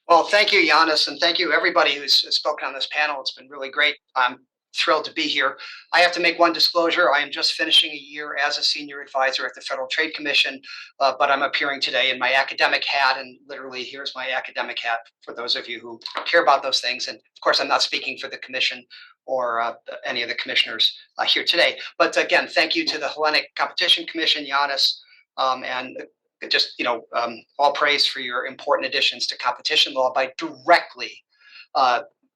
Speaker 6: Well, thank you, Ioannis, and thank you everybody who's spoken on this panel. It's been really great. I'm thrilled to be here. I have to make one disclosure. I am just finishing a year as a senior advisor at the Federal Trade Commission, but I'm appearing today in my academic hat, and literally here's my academic hat for those of you who care about those things. And of course, I'm not speaking for the Commission or any of the commissioners here today. But again, thank you to the Hellenic Competition Commission, Ioannis, and just all praise for your important additions to competition law by directly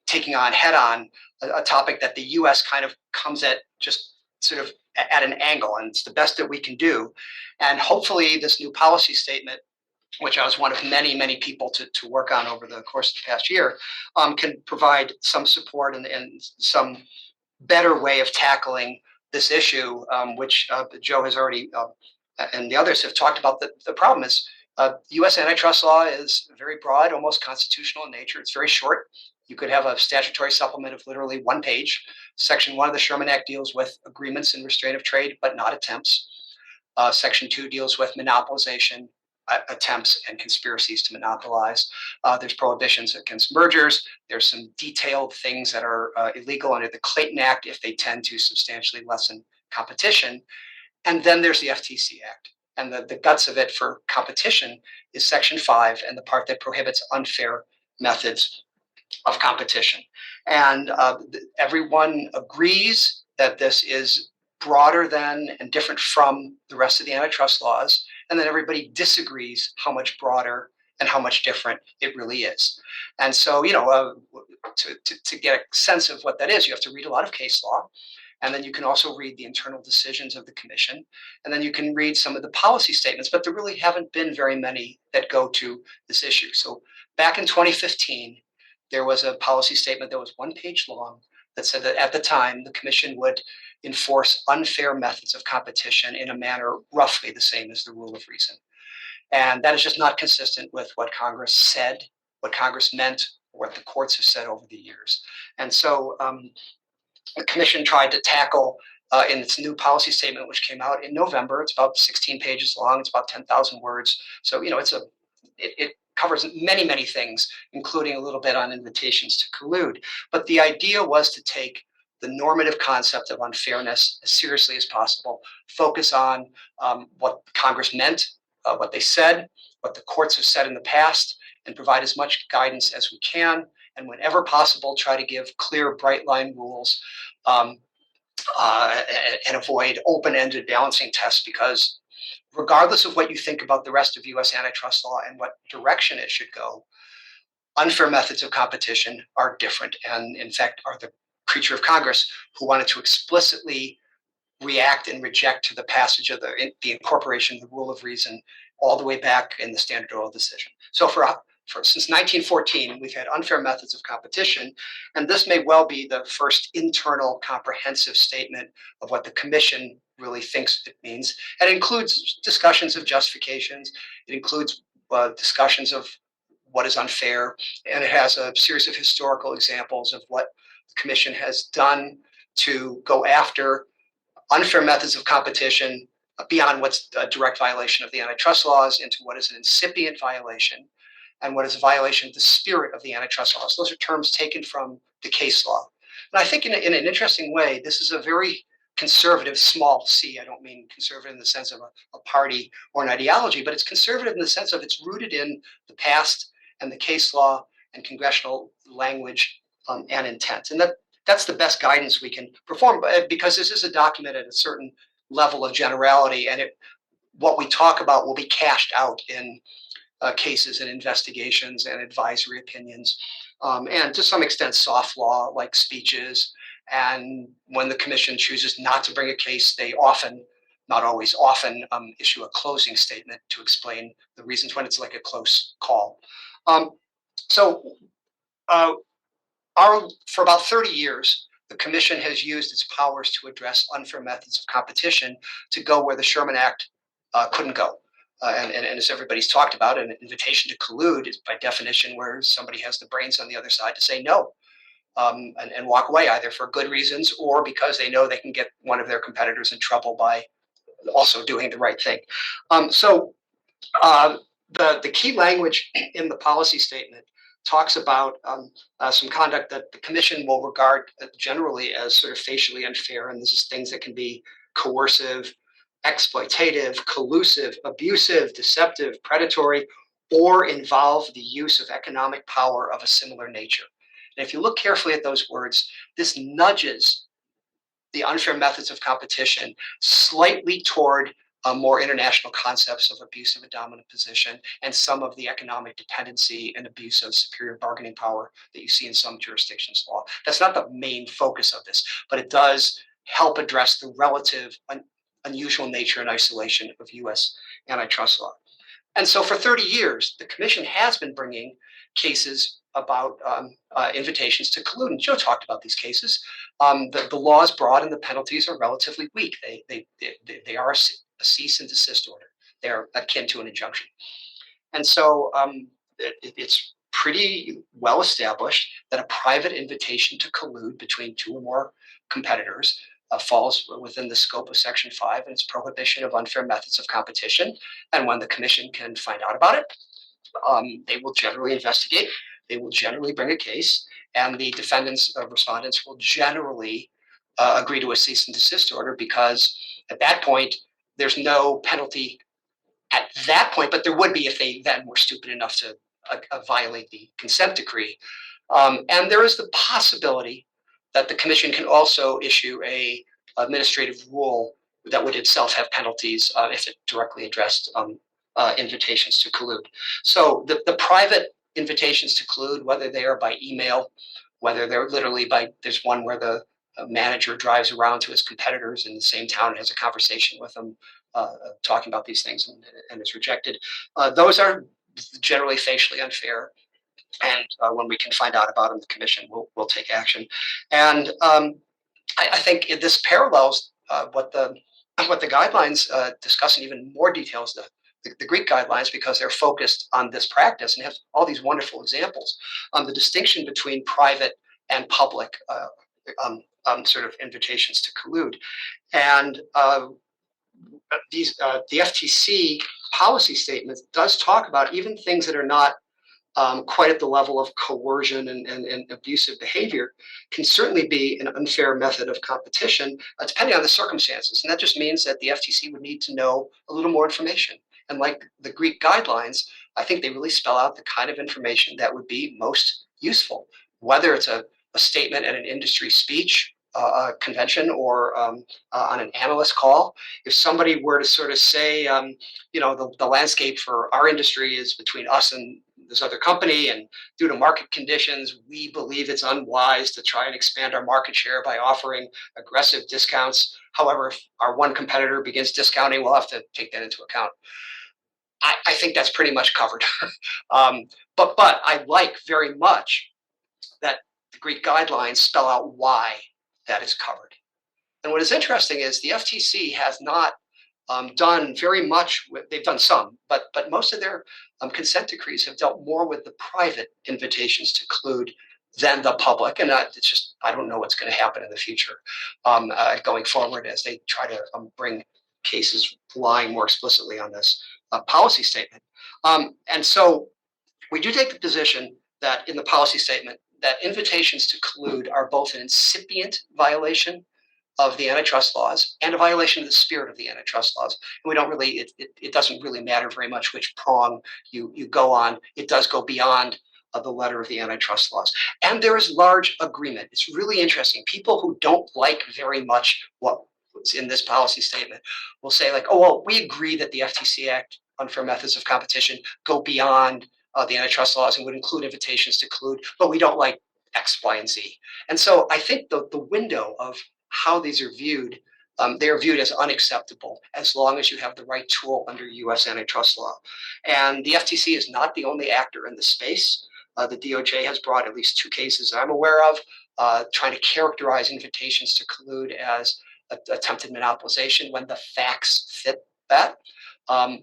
Speaker 6: taking on head-on a topic that the U.S. kind of comes at just sort of at an angle, and it's the best that we can do. And hopefully this new policy statement, which I was one of many, many people to work on over the course of the past year, can provide some support and some better way of tackling this issue, which Joe has already and the others have talked about. The problem is U.S. antitrust law is very broad, almost constitutional in nature. It's very short. You could have a statutory supplement of literally 1 page. Section 1 of the Sherman Act deals with agreements in restraint of trade, but not attempts. Section 2 deals with monopolization. attempts and conspiracies to monopolize. There's prohibitions against mergers. There's some detailed things that are illegal under the Clayton Act if they tend to substantially lessen competition. And then there's the FTC Act. And the guts of it for competition is Section 5 and the part that prohibits unfair methods of competition. And everyone agrees that this is broader than and different from the rest of the antitrust laws. And then everybody disagrees how much broader and how much different it really is. And so, to get a sense of what that is, you have to read a lot of case law. And then you can also read the internal decisions of the commission. And then you can read some of the policy statements, but there really haven't been very many that go to this issue. So back in 2015, there was a policy statement that was 1 page long that said that at the time, the commission would enforce unfair methods of competition in a manner roughly the same as the rule of reason. And that is just not consistent with what Congress said, what Congress meant, what the courts have said over the years. And so the commission tried to tackle in its new policy statement, which came out in November. It's about 16 pages long. It's about 10,000 words. So, it covers many, many things, including a little bit on invitations to collude. But the idea was to take the normative concept of unfairness as seriously as possible, focus on what Congress meant, what they said, what the courts have said in the past, and provide as much guidance as we can. And whenever possible, try to give clear, bright line rules and avoid open-ended balancing tests, because regardless of what you think about the rest of US antitrust law and what direction it should go, unfair methods of competition are different and, in fact, are the creature of Congress who wanted to explicitly react and reject to the passage of the incorporation of the rule of reason all the way back in the Standard Oil decision. So since 1914, we've had unfair methods of competition, and this may well be the first internal comprehensive statement of what the commission really thinks it means. And it includes discussions of justifications. It includes discussions of what is unfair, and it has a series of historical examples of what the commission has done to go after unfair methods of competition beyond what's a direct violation of the antitrust laws into what is an incipient violation and what is a violation of the spirit of the antitrust laws. Those are terms taken from the case law. And I think in an interesting way, this is a very conservative, small c. I don't mean conservative in the sense of a party or an ideology, but it's conservative in the sense of it's rooted in the past and the case law and congressional language and intent. And that's the best guidance we can perform, because this is a document at a certain level of generality, and what we talk about will be cashed out in cases and investigations and advisory opinions, and to some extent soft law like speeches. And when the commission chooses not to bring a case, they often, not always, often issue a closing statement to explain the reasons when it's like a close call. For about 30 years, the commission has used its powers to address unfair methods of competition to go where the Sherman Act couldn't go. And as everybody's talked about, an invitation to collude is by definition where somebody has the brains on the other side to say no and walk away, either for good reasons or because they know they can get one of their competitors in trouble by also doing the right thing. The key language in the policy statement talks about some conduct that the commission will regard generally as sort of facially unfair, and this is things that can be coercive, exploitative, collusive, abusive, deceptive, predatory, or involve the use of economic power of a similar nature. And if you look carefully at those words, this nudges the unfair methods of competition slightly toward more international concepts of abuse of a dominant position and some of the economic dependency and abuse of superior bargaining power that you see in some jurisdictions' law. That's not the main focus of this, but it does help address the relative unusual nature and isolation of US antitrust law. And so for 30 years, the commission has been bringing cases about invitations to collude. And Joe talked about these cases. The law is broad and the penalties are relatively weak. They are a cease and desist order. They're akin to an injunction. And so it's pretty well established that a private invitation to collude between two or more competitors falls within the scope of Section 5 and its prohibition of unfair methods of competition. And when the commission can find out about it, they will generally investigate, they will generally bring a case, and the defendants, respondents will generally agree to a cease and desist order, because at that point, there's no penalty at that point, but there would be if they then were stupid enough to violate the consent decree. And there is the possibility that the commission can also issue a administrative rule that would itself have penalties if it directly addressed invitations to collude. So the private invitations to collude, whether they are by email, whether they're literally by, there's one where the manager drives around to his competitors in the same town and has a conversation with them, talking about these things, and is rejected. Those are generally facially unfair. And when we can find out about them, the commission will take action. And I think this parallels what the guidelines discuss in even more details, the Greek guidelines, because they're focused on this practice and have all these wonderful examples on the distinction between private and public sort of invitations to collude. And the FTC policy statement does talk about even things that are not quite at the level of coercion and abusive behavior can certainly be an unfair method of competition, depending on the circumstances. And that just means that the FTC would need to know a little more information. And like the Greek guidelines, I think they really spell out the kind of information that would be most useful, whether it's a statement at an industry speech, a convention, or on an analyst call. If somebody were to sort of say, the landscape for our industry is between us and this other company, and due to market conditions, we believe it's unwise to try and expand our market share by offering aggressive discounts. However, if our one competitor begins discounting, we'll have to take that into account. I think that's pretty much covered. But I like very much that the Greek guidelines spell out why that is covered. And what is interesting is the FTC has not done very much they've done some, but most of their consent decrees have dealt more with the private invitations to collude than the public. And it's just, I don't know what's going to happen in the future going forward as they try to bring cases relying more explicitly on this policy statement. And so we do take the position that in the policy statement that invitations to collude are both an incipient violation of the antitrust laws and a violation of the spirit of the antitrust laws. And we don't really, it doesn't really matter very much which prong you go on. It does go beyond the letter of the antitrust laws. And there is large agreement. It's really interesting. People who don't like very much what's in this policy statement will say like, oh, well, we agree that the FTC Act, unfair methods of competition, go beyond the antitrust laws and would include invitations to collude, but we don't like X, Y, and Z. And so I think the window of how these are viewed, they are viewed as unacceptable as long as you have the right tool under US antitrust law. And the FTC is not the only actor in the space. The DOJ has brought at least 2 cases I'm aware of, trying to characterize invitations to collude as attempted monopolization when the facts fit that.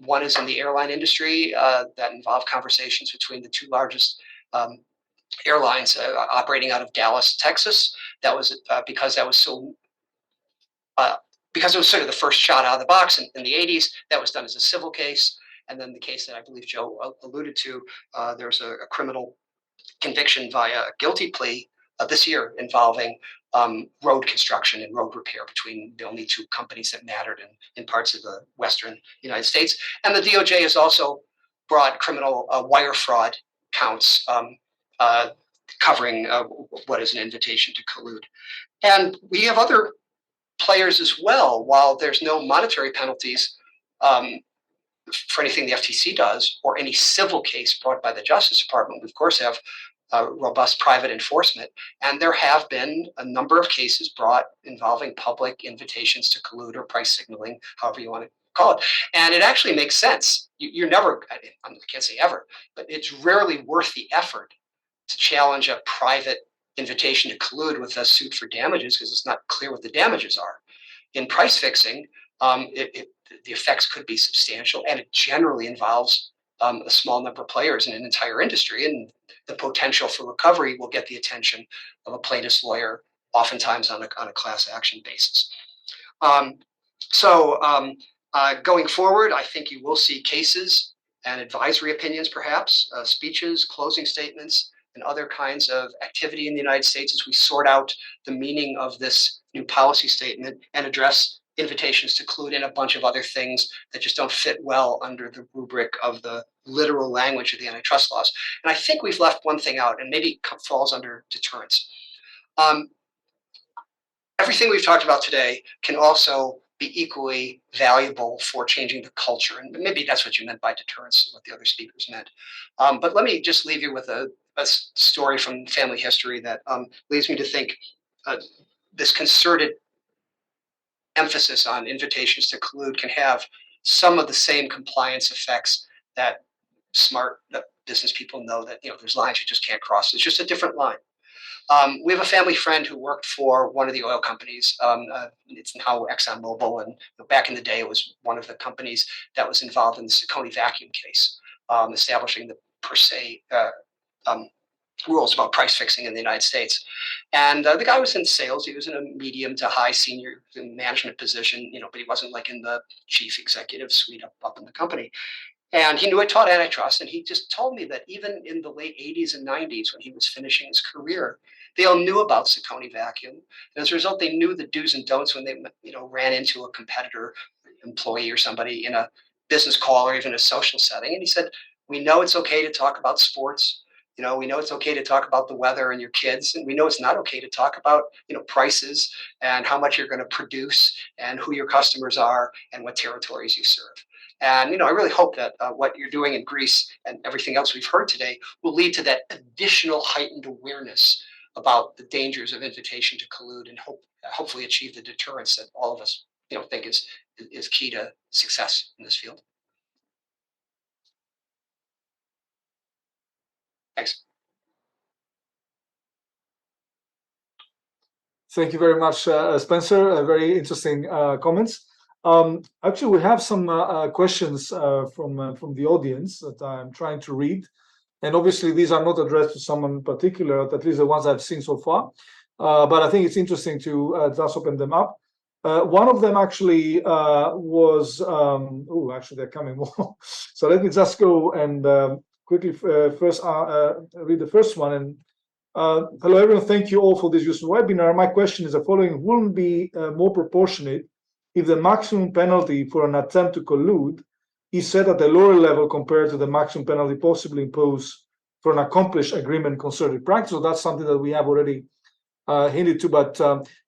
Speaker 6: One is in the airline industry that involved conversations between the 2 largest airlines operating out of Dallas, Texas. That was because it was sort of the first shot out of the box in the 80s. That was done as a civil case. And then the case that I believe Joe alluded to, there's a criminal conviction via a guilty plea this year involving road construction and road repair between the only 2 companies that mattered in parts of the Western United States. And the DOJ has also brought criminal wire fraud counts covering what is an invitation to collude. And we have other players as well. While there's no monetary penalties for anything the FTC does or any civil case brought by the Justice Department, we of course have robust private enforcement. And there have been a number of cases brought involving public invitations to collude or price signaling, however you want to call it. And it actually makes sense. You're never, I can't say ever, but it's rarely worth the effort to challenge a private invitation to collude with a suit for damages because it's not clear what the damages are. In price fixing, the effects could be substantial, and it generally involves a small number of players in an entire industry, and the potential for recovery will get the attention of a plaintiff's lawyer oftentimes on a class action basis. Going forward, I think you will see cases and advisory opinions, perhaps, speeches, closing statements, and other kinds of activity in the United States as we sort out the meaning of this new policy statement and address invitations to collude in a bunch of other things that just don't fit well under the rubric of the literal language of the antitrust laws. And I think we've left one thing out, and maybe falls under deterrence. Everything we've talked about today can also be equally valuable for changing the culture. And maybe that's what you meant by deterrence, what the other speakers meant. But let me just leave you with a story from family history that leads me to think this concerted emphasis on invitations to collude can have some of the same compliance effects that smart business people know that, there's lines you just can't cross. It's just a different line. We have a family friend who worked for one of the oil companies. It's now ExxonMobil, and back in the day, it was one of the companies that was involved in the Ciccone vacuum case, establishing the per se rules about price fixing in the United States. And the guy was in sales. He was in a medium to high senior management position, but he wasn't like in the chief executive suite up in the company. And he knew I taught antitrust, and he just told me that even in the late 80s and 90s, when he was finishing his career, they all knew about Ciccone vacuum. And as a result, they knew the do's and don'ts when they, ran into a competitor, employee, or somebody in a business call or even a social setting. And he said, we know it's okay to talk about sports. We know it's okay to talk about the weather and your kids, and we know it's not okay to talk about, prices and how much you're going to produce and who your customers are and what territories you serve. And, I really hope that what you're doing in Greece and everything else we've heard today will lead to that additional heightened awareness about the dangers of invitation to collude, and hopefully achieve the deterrence that all of us, think is key to success in this field. Thanks.
Speaker 1: Thank you very much, Spencer. Very interesting comments. Actually, we have some questions from the audience that I'm trying to read. And obviously, these are not addressed to someone in particular, at least the ones I've seen so far. But I think it's interesting to just open them up. One of them actually was, actually, they're coming more. So let me just go and quickly first read the first one. And hello, everyone. Thank you all for this useful webinar. My question is the following: wouldn't be more proportionate if the maximum penalty for an attempt to collude is set at a lower level compared to the maximum penalty possibly imposed for an accomplished agreement concerted practice? So that's something that we have already hinted to. But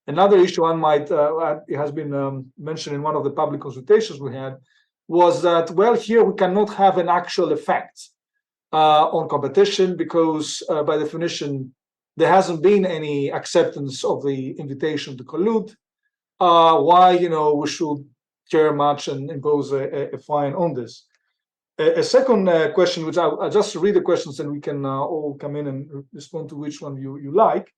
Speaker 1: another issue one might, it has been mentioned in one of the public consultations we had, was that, well, here we cannot have an actual effect on competition because by definition, there hasn't been any acceptance of the invitation to collude. Why, we should care much and impose a fine on this. A second question, which I'll just read the questions and we can all come in and respond to which one you like,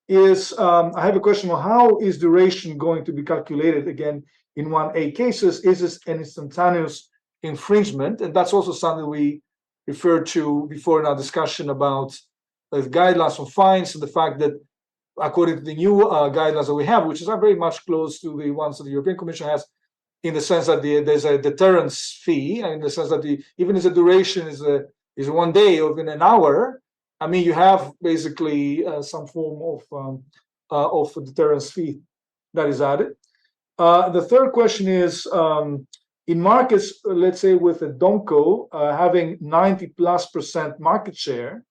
Speaker 1: is I have a question on how is duration going to be calculated again in 1A cases? Is this an instantaneous infringement? And that's also something we referred to before in our discussion about the guidelines on fines and the fact that according to the new guidelines that we have, which is very much close to the ones that the European Commission has, in the sense that there's a deterrence fee, and in the sense that even if the duration is 1 day or even an hour, I mean, you have basically some form of a deterrence fee that is added. The third question is, in markets, let's say with a DOMCO having 90+% market share,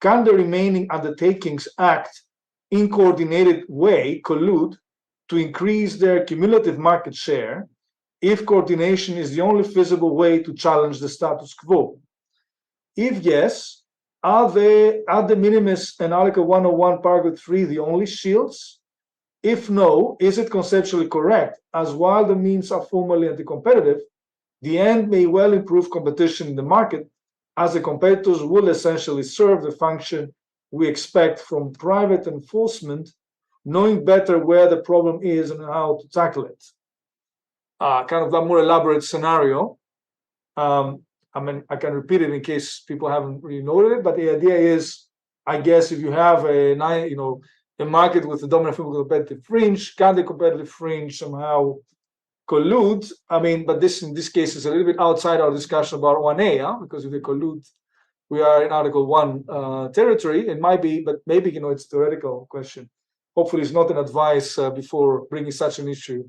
Speaker 1: can the remaining undertakings act in coordinated way, collude, to increase their cumulative market share if coordination is the only feasible way to challenge the status quo? If yes, are the minimis and Article 101, Paragraph 3 the only shields? If no, is it conceptually correct, as while the means are formally anti-competitive, the end may well improve competition in the market, as the competitors will essentially serve the function we expect from private enforcement, knowing better where the problem is and how to tackle it. Kind of a more elaborate scenario. I mean, I can repeat it in case people haven't really noted it, but the idea is, I guess, if you have a a market with a dominant competitive fringe, can the competitive fringe somehow collude? I mean, but this in this case is a little bit outside our discussion about 1A, because if they collude, we are in Article 1 territory. It might be, but maybe, it's a theoretical question. Hopefully it's not an advice before bringing such an issue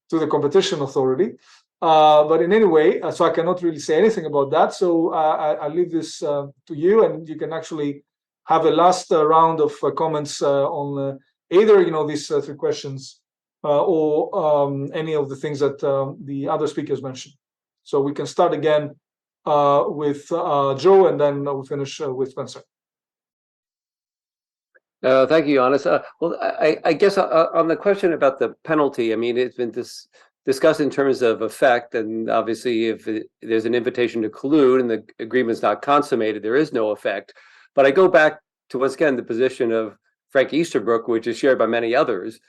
Speaker 1: to the competition authority. But in any way, so I cannot really say anything about that. So I leave this to you, and you can actually have a last round of comments on either, these three questions or any of the things that the other speakers mentioned. So we can start again with Joe, and then we'll finish with Spencer.
Speaker 2: Thank you, Ioannis. Well, I guess on the question about the penalty, I mean, it's been discussed in terms of effect, and obviously if there's an invitation to collude and the agreement's not consummated, there is no effect. But I go back to, once again, the position of Frank Easterbrook, which is shared by many others,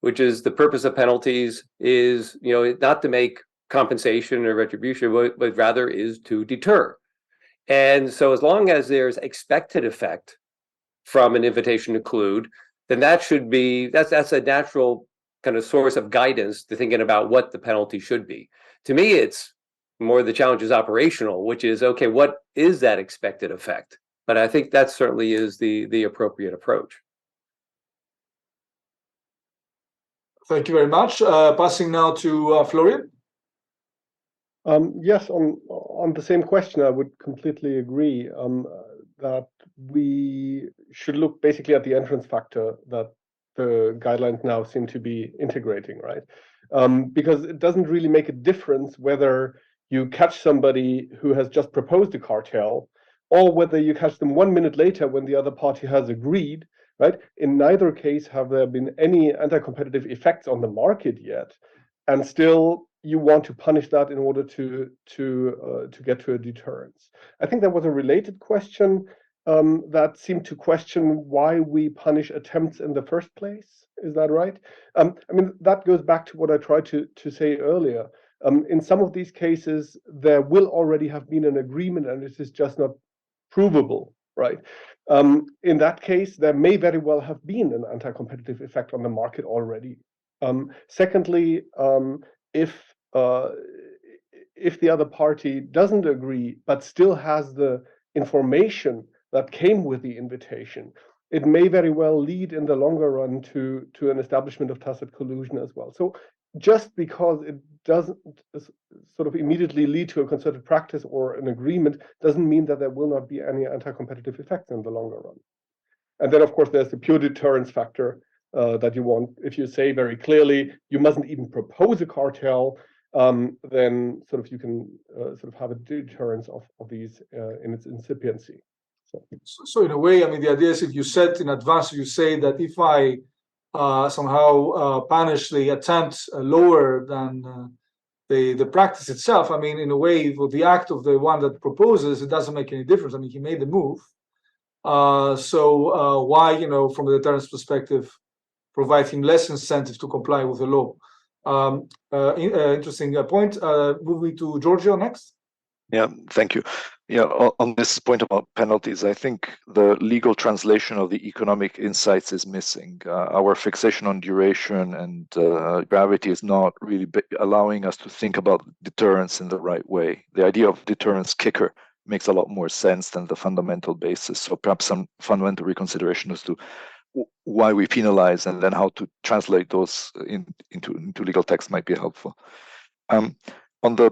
Speaker 2: which is the purpose of penalties is, not to make compensation or retribution, but rather is to deter. And so as long as there's expected effect from an invitation to collude, then that should be, that's a natural kind of source of guidance to thinking about what the penalty should be. To me, it's more the challenge is operational, which is, okay, what is that expected effect? But I think that certainly is the appropriate approach.
Speaker 1: Thank you very much. Passing now to Florian.
Speaker 3: Yes, on the same question, I would completely agree that we should look basically at the entrance factor that the guidelines now seem to be integrating, right? Because it doesn't really make a difference whether you catch somebody who has just proposed a cartel or whether you catch them 1 minute later when the other party has agreed, right? In neither case have there been any anti-competitive effects on the market yet, and still you want to punish that in order to get to a deterrence. I think there was a related question that seemed to question why we punish attempts in the first place. Is that right? I mean, that goes back to what I tried to say earlier. In some of these cases, there will already have been an agreement, and it is just not provable, right? In that case, there may very well have been an anti-competitive effect on the market already. Secondly, if the other party doesn't agree but still has the information that came with the invitation, it may very well lead in the longer run to an establishment of tacit collusion as well. So just because it doesn't sort of immediately lead to a concerted practice or an agreement doesn't mean that there will not be any anti-competitive effects in the longer run. And then, of course, there's the pure deterrence factor that you want. If you say very clearly you mustn't even propose a cartel, then sort of you can sort of have a deterrence of these in its incipiency.
Speaker 1: So in a way, I mean, the idea is if you set in advance, you say that if I somehow punish the attempt lower than the practice itself, I mean, in a way, with the act of the one that proposes, it doesn't make any difference. I mean, he made the move. So why, from the deterrence perspective, provide him less incentive to comply with the law? Interesting point. Moving to Giorgio next.
Speaker 4: Yeah, thank you. Yeah, on this point about penalties, I think the legal translation of the economic insights is missing. Our fixation on duration and gravity is not really allowing us to think about deterrence in the right way. The idea of deterrence kicker makes a lot more sense than the fundamental basis. So perhaps some fundamental reconsideration as to why we penalize and then how to translate those into legal text might be helpful. On the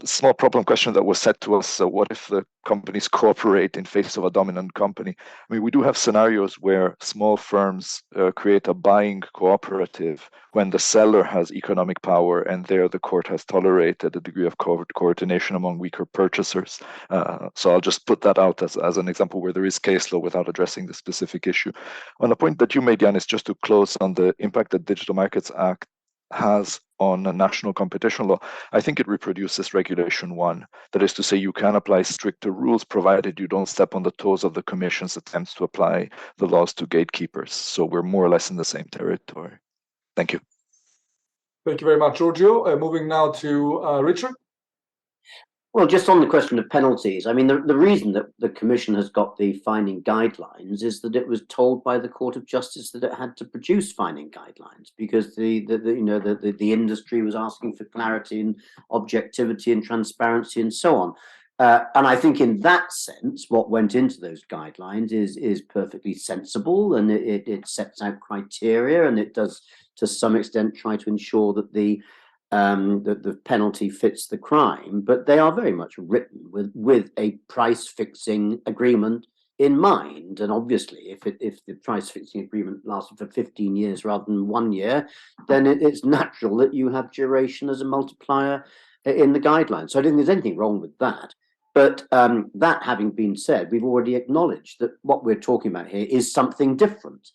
Speaker 4: small problem question that was set to us, what if the companies cooperate in face of a dominant company? I mean, we do have scenarios where small firms create a buying cooperative when the seller has economic power, and there the court has tolerated a degree of coordination among weaker purchasers. So I'll just put that out as an example where there is case law without addressing the specific issue. On the point that you made, Ioannis, just to close on the impact that Digital Markets Act has on national competition law, I think it reproduces Regulation 1. That is to say, you can apply stricter rules provided you don't step on the toes of the Commission's attempts to apply the laws to gatekeepers. So we're more or less in the same territory. Thank you.
Speaker 1: Thank you very much, Giorgio. Moving now to Richard.
Speaker 5: Well, just on the question of penalties, I mean, the reason that the Commission has got the fining guidelines is that it was told by the Court of Justice that it had to produce fining guidelines because the industry was asking for clarity and objectivity and transparency and so on. And I think in that sense, what went into those guidelines is perfectly sensible, and it sets out criteria, and it does to some extent try to ensure that the penalty fits the crime, but they are very much written with a price fixing agreement in mind. And obviously, if the price fixing agreement lasted for 15 years rather than 1 year, then it's natural that you have duration as a multiplier in the guidelines. So I don't think there's anything wrong with that. But that having been said, we've already acknowledged that what we're talking about here is something different.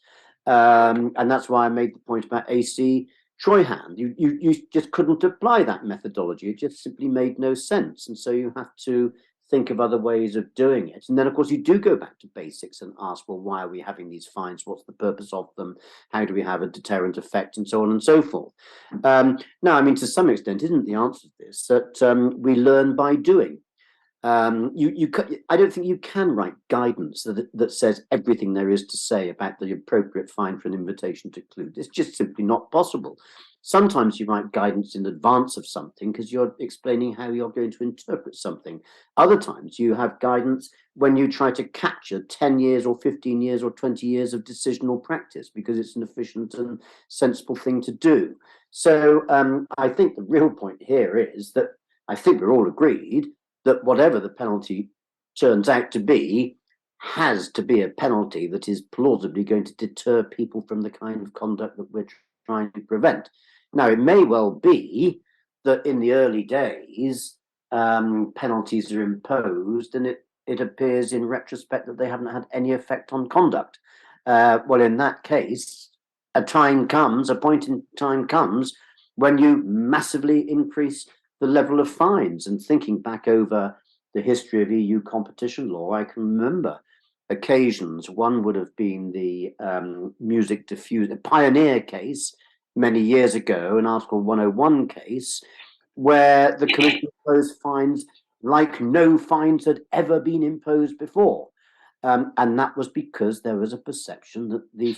Speaker 5: And that's why I made the point about AC Treuhand. You just couldn't apply that methodology. It just simply made no sense. And so you have to think of other ways of doing it. And then, of course, you do go back to basics and ask, well, why are we having these fines? What's the purpose of them? How do we have a deterrent effect? And so on and so forth. Now, I mean, to some extent, isn't the answer to this that we learn by doing? I don't think you can write guidance that says everything there is to say about the appropriate fine for an invitation to collude. It's just simply not possible. Sometimes you write guidance in advance of something because you're explaining how you're going to interpret something. Other times you have guidance when you try to capture 10 years or 15 years or 20 years of decisional practice because it's an efficient and sensible thing to do. So I think the real point here is that I think we're all agreed that whatever the penalty turns out to be has to be a penalty that is plausibly going to deter people from the kind of conduct that we're trying to prevent. Now, it may well be that in the early days, penalties are imposed and it appears in retrospect that they haven't had any effect on conduct. Well, in that case, a point in time comes when you massively increase the level of fines. And thinking back over the history of EU competition law, I can remember occasions. One would have been the music diffuser pioneer case many years ago, an Article 101 case, where the Commission imposed fines like no fines had ever been imposed before. And that was because there was a perception that the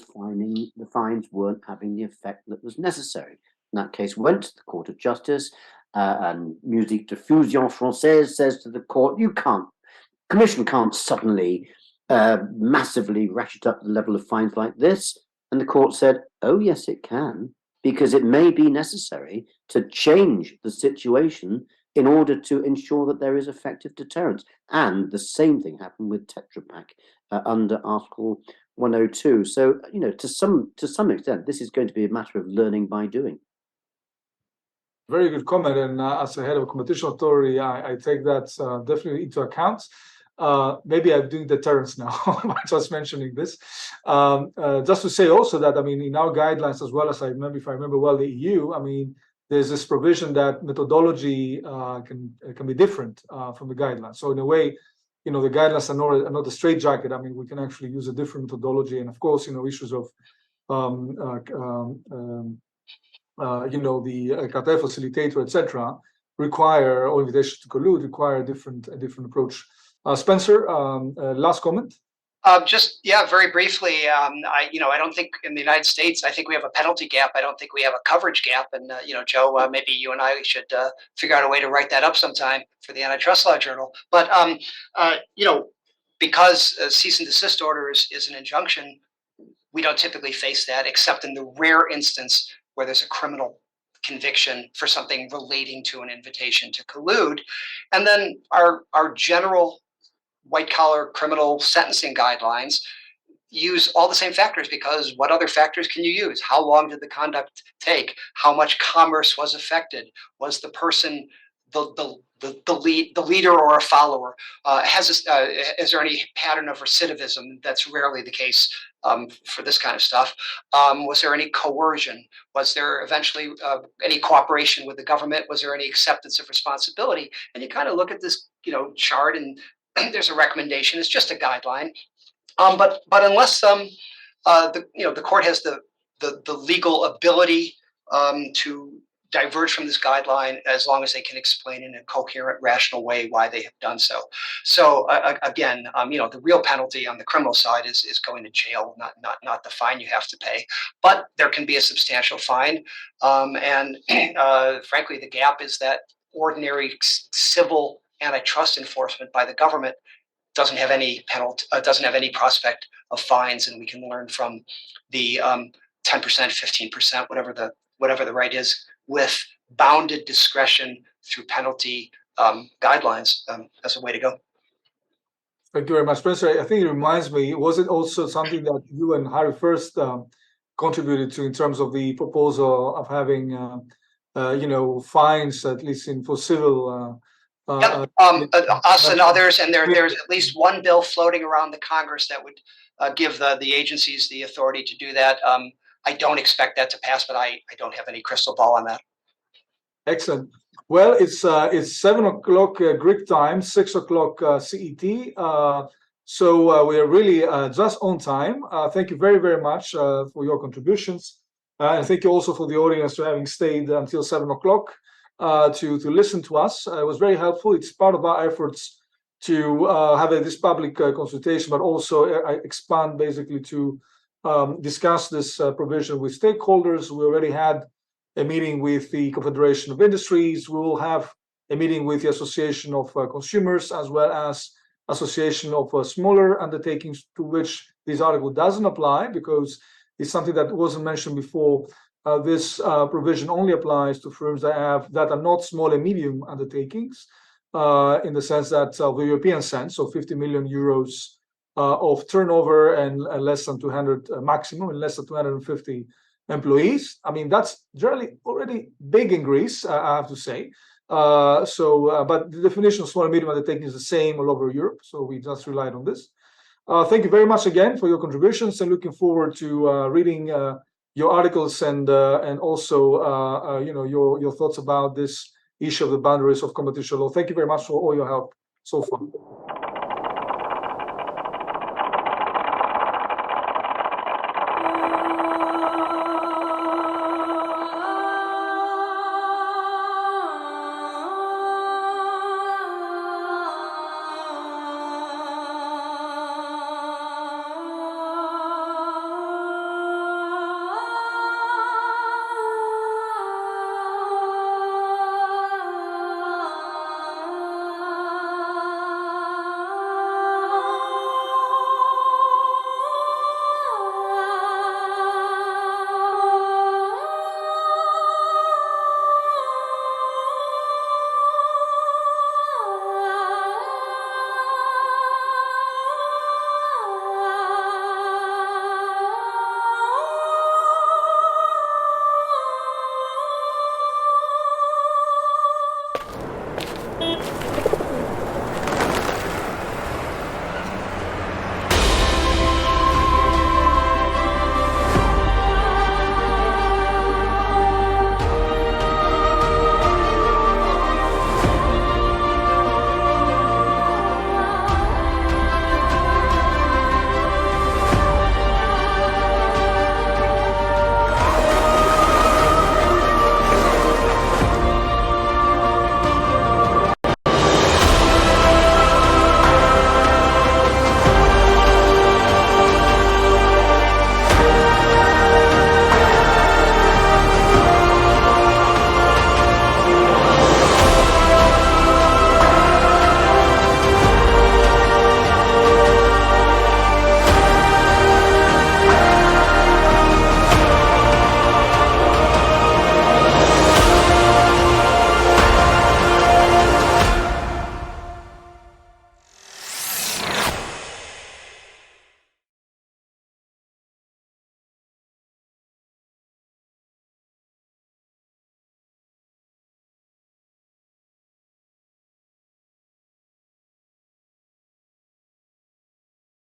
Speaker 5: fines weren't having the effect that was necessary. And that case went to the Court of Justice. And Musique Diffusion Française says to the court, Commission can't suddenly massively ratchet up the level of fines like this. And the court said, oh, yes, it can, because it may be necessary to change the situation in order to ensure that there is effective deterrence. And the same thing happened with Tetra Pak under Article 102. So, to some extent, this is going to be a matter of learning by doing.
Speaker 1: Very good comment, and as a head of a competition authority, I take that definitely into account. Maybe I'm doing deterrence now by just mentioning this. Just to say also that, I mean, in our guidelines, as well as if I remember well, the EU, I mean, there's this provision that methodology can be different from the guidelines. So in a way, the guidelines are not a straitjacket. I mean, we can actually use a different methodology, and of course, issues of the cartel facilitator, etc., require, or invitation to collude, require a different approach. Spencer, last comment.
Speaker 6: Very briefly. I don't think in the United States, I think we have a penalty gap. I don't think we have a coverage gap. And Joe, maybe you and I should figure out a way to write that up sometime for the Antitrust Law Journal. But because a cease and desist order is an injunction, we don't typically face that, except in the rare instance where there's a criminal conviction for something relating to an invitation to collude. And then our general white-collar criminal sentencing guidelines use all the same factors, because what other factors can you use? How long did the conduct take? How much commerce was affected? Was the person the leader or a follower? Is there any pattern of recidivism? That's rarely the case for this kind of stuff. Was there any coercion? Was there eventually any cooperation with the government? Was there any acceptance of responsibility? And you kind of look at this, chart, and there's a recommendation. It's just a guideline. But unless the court has the legal ability to diverge from this guideline as long as they can explain in a coherent, rational way why they have done so. So again, the real penalty on the criminal side is going to jail, not the fine you have to pay. But there can be a substantial fine, and frankly, the gap is that ordinary civil antitrust enforcement by the government doesn't have any penalty, doesn't have any prospect of fines, and we can learn from the 10%, 15%, whatever the right is, with bounded discretion through penalty guidelines as a way to go.
Speaker 1: Thank you very much, Spencer. I think it reminds me, was it also something that you and Harry first contributed to in terms of the proposal of having, fines, at least for civil?
Speaker 6: Yep. Us and others, and there's at least one bill floating around the Congress that would give the agencies the authority to do that. I don't expect that to pass, but I don't have any crystal ball on that.
Speaker 1: Excellent. Well, it's 7 o'clock Greek time, 6 o'clock CET. So we are really just on time. Thank you very, very much for your contributions. And thank you also for the audience for having stayed until 7 o'clock to listen to us. It was very helpful. It's part of our efforts to have this public consultation, but also expand basically to discuss this provision with stakeholders. We already had a meeting with the Confederation of Industries. We will have a meeting with the Association of Consumers, as well as Association of Smaller Undertakings, to which this article doesn't apply, because it's something that wasn't mentioned before. This provision only applies to firms that are not small and medium undertakings, in the sense that the European sense, so 50 million euros of turnover and less than 200 maximum, and less than 250 employees. I mean, that's generally already big in Greece, I have to say. But the definition of small and medium undertaking is the same all over Europe, so we just relied on this. Thank you very much again for your contributions, and looking forward to reading your articles and also your thoughts about this issue of the boundaries of competition law. Thank you very much for all your help so far.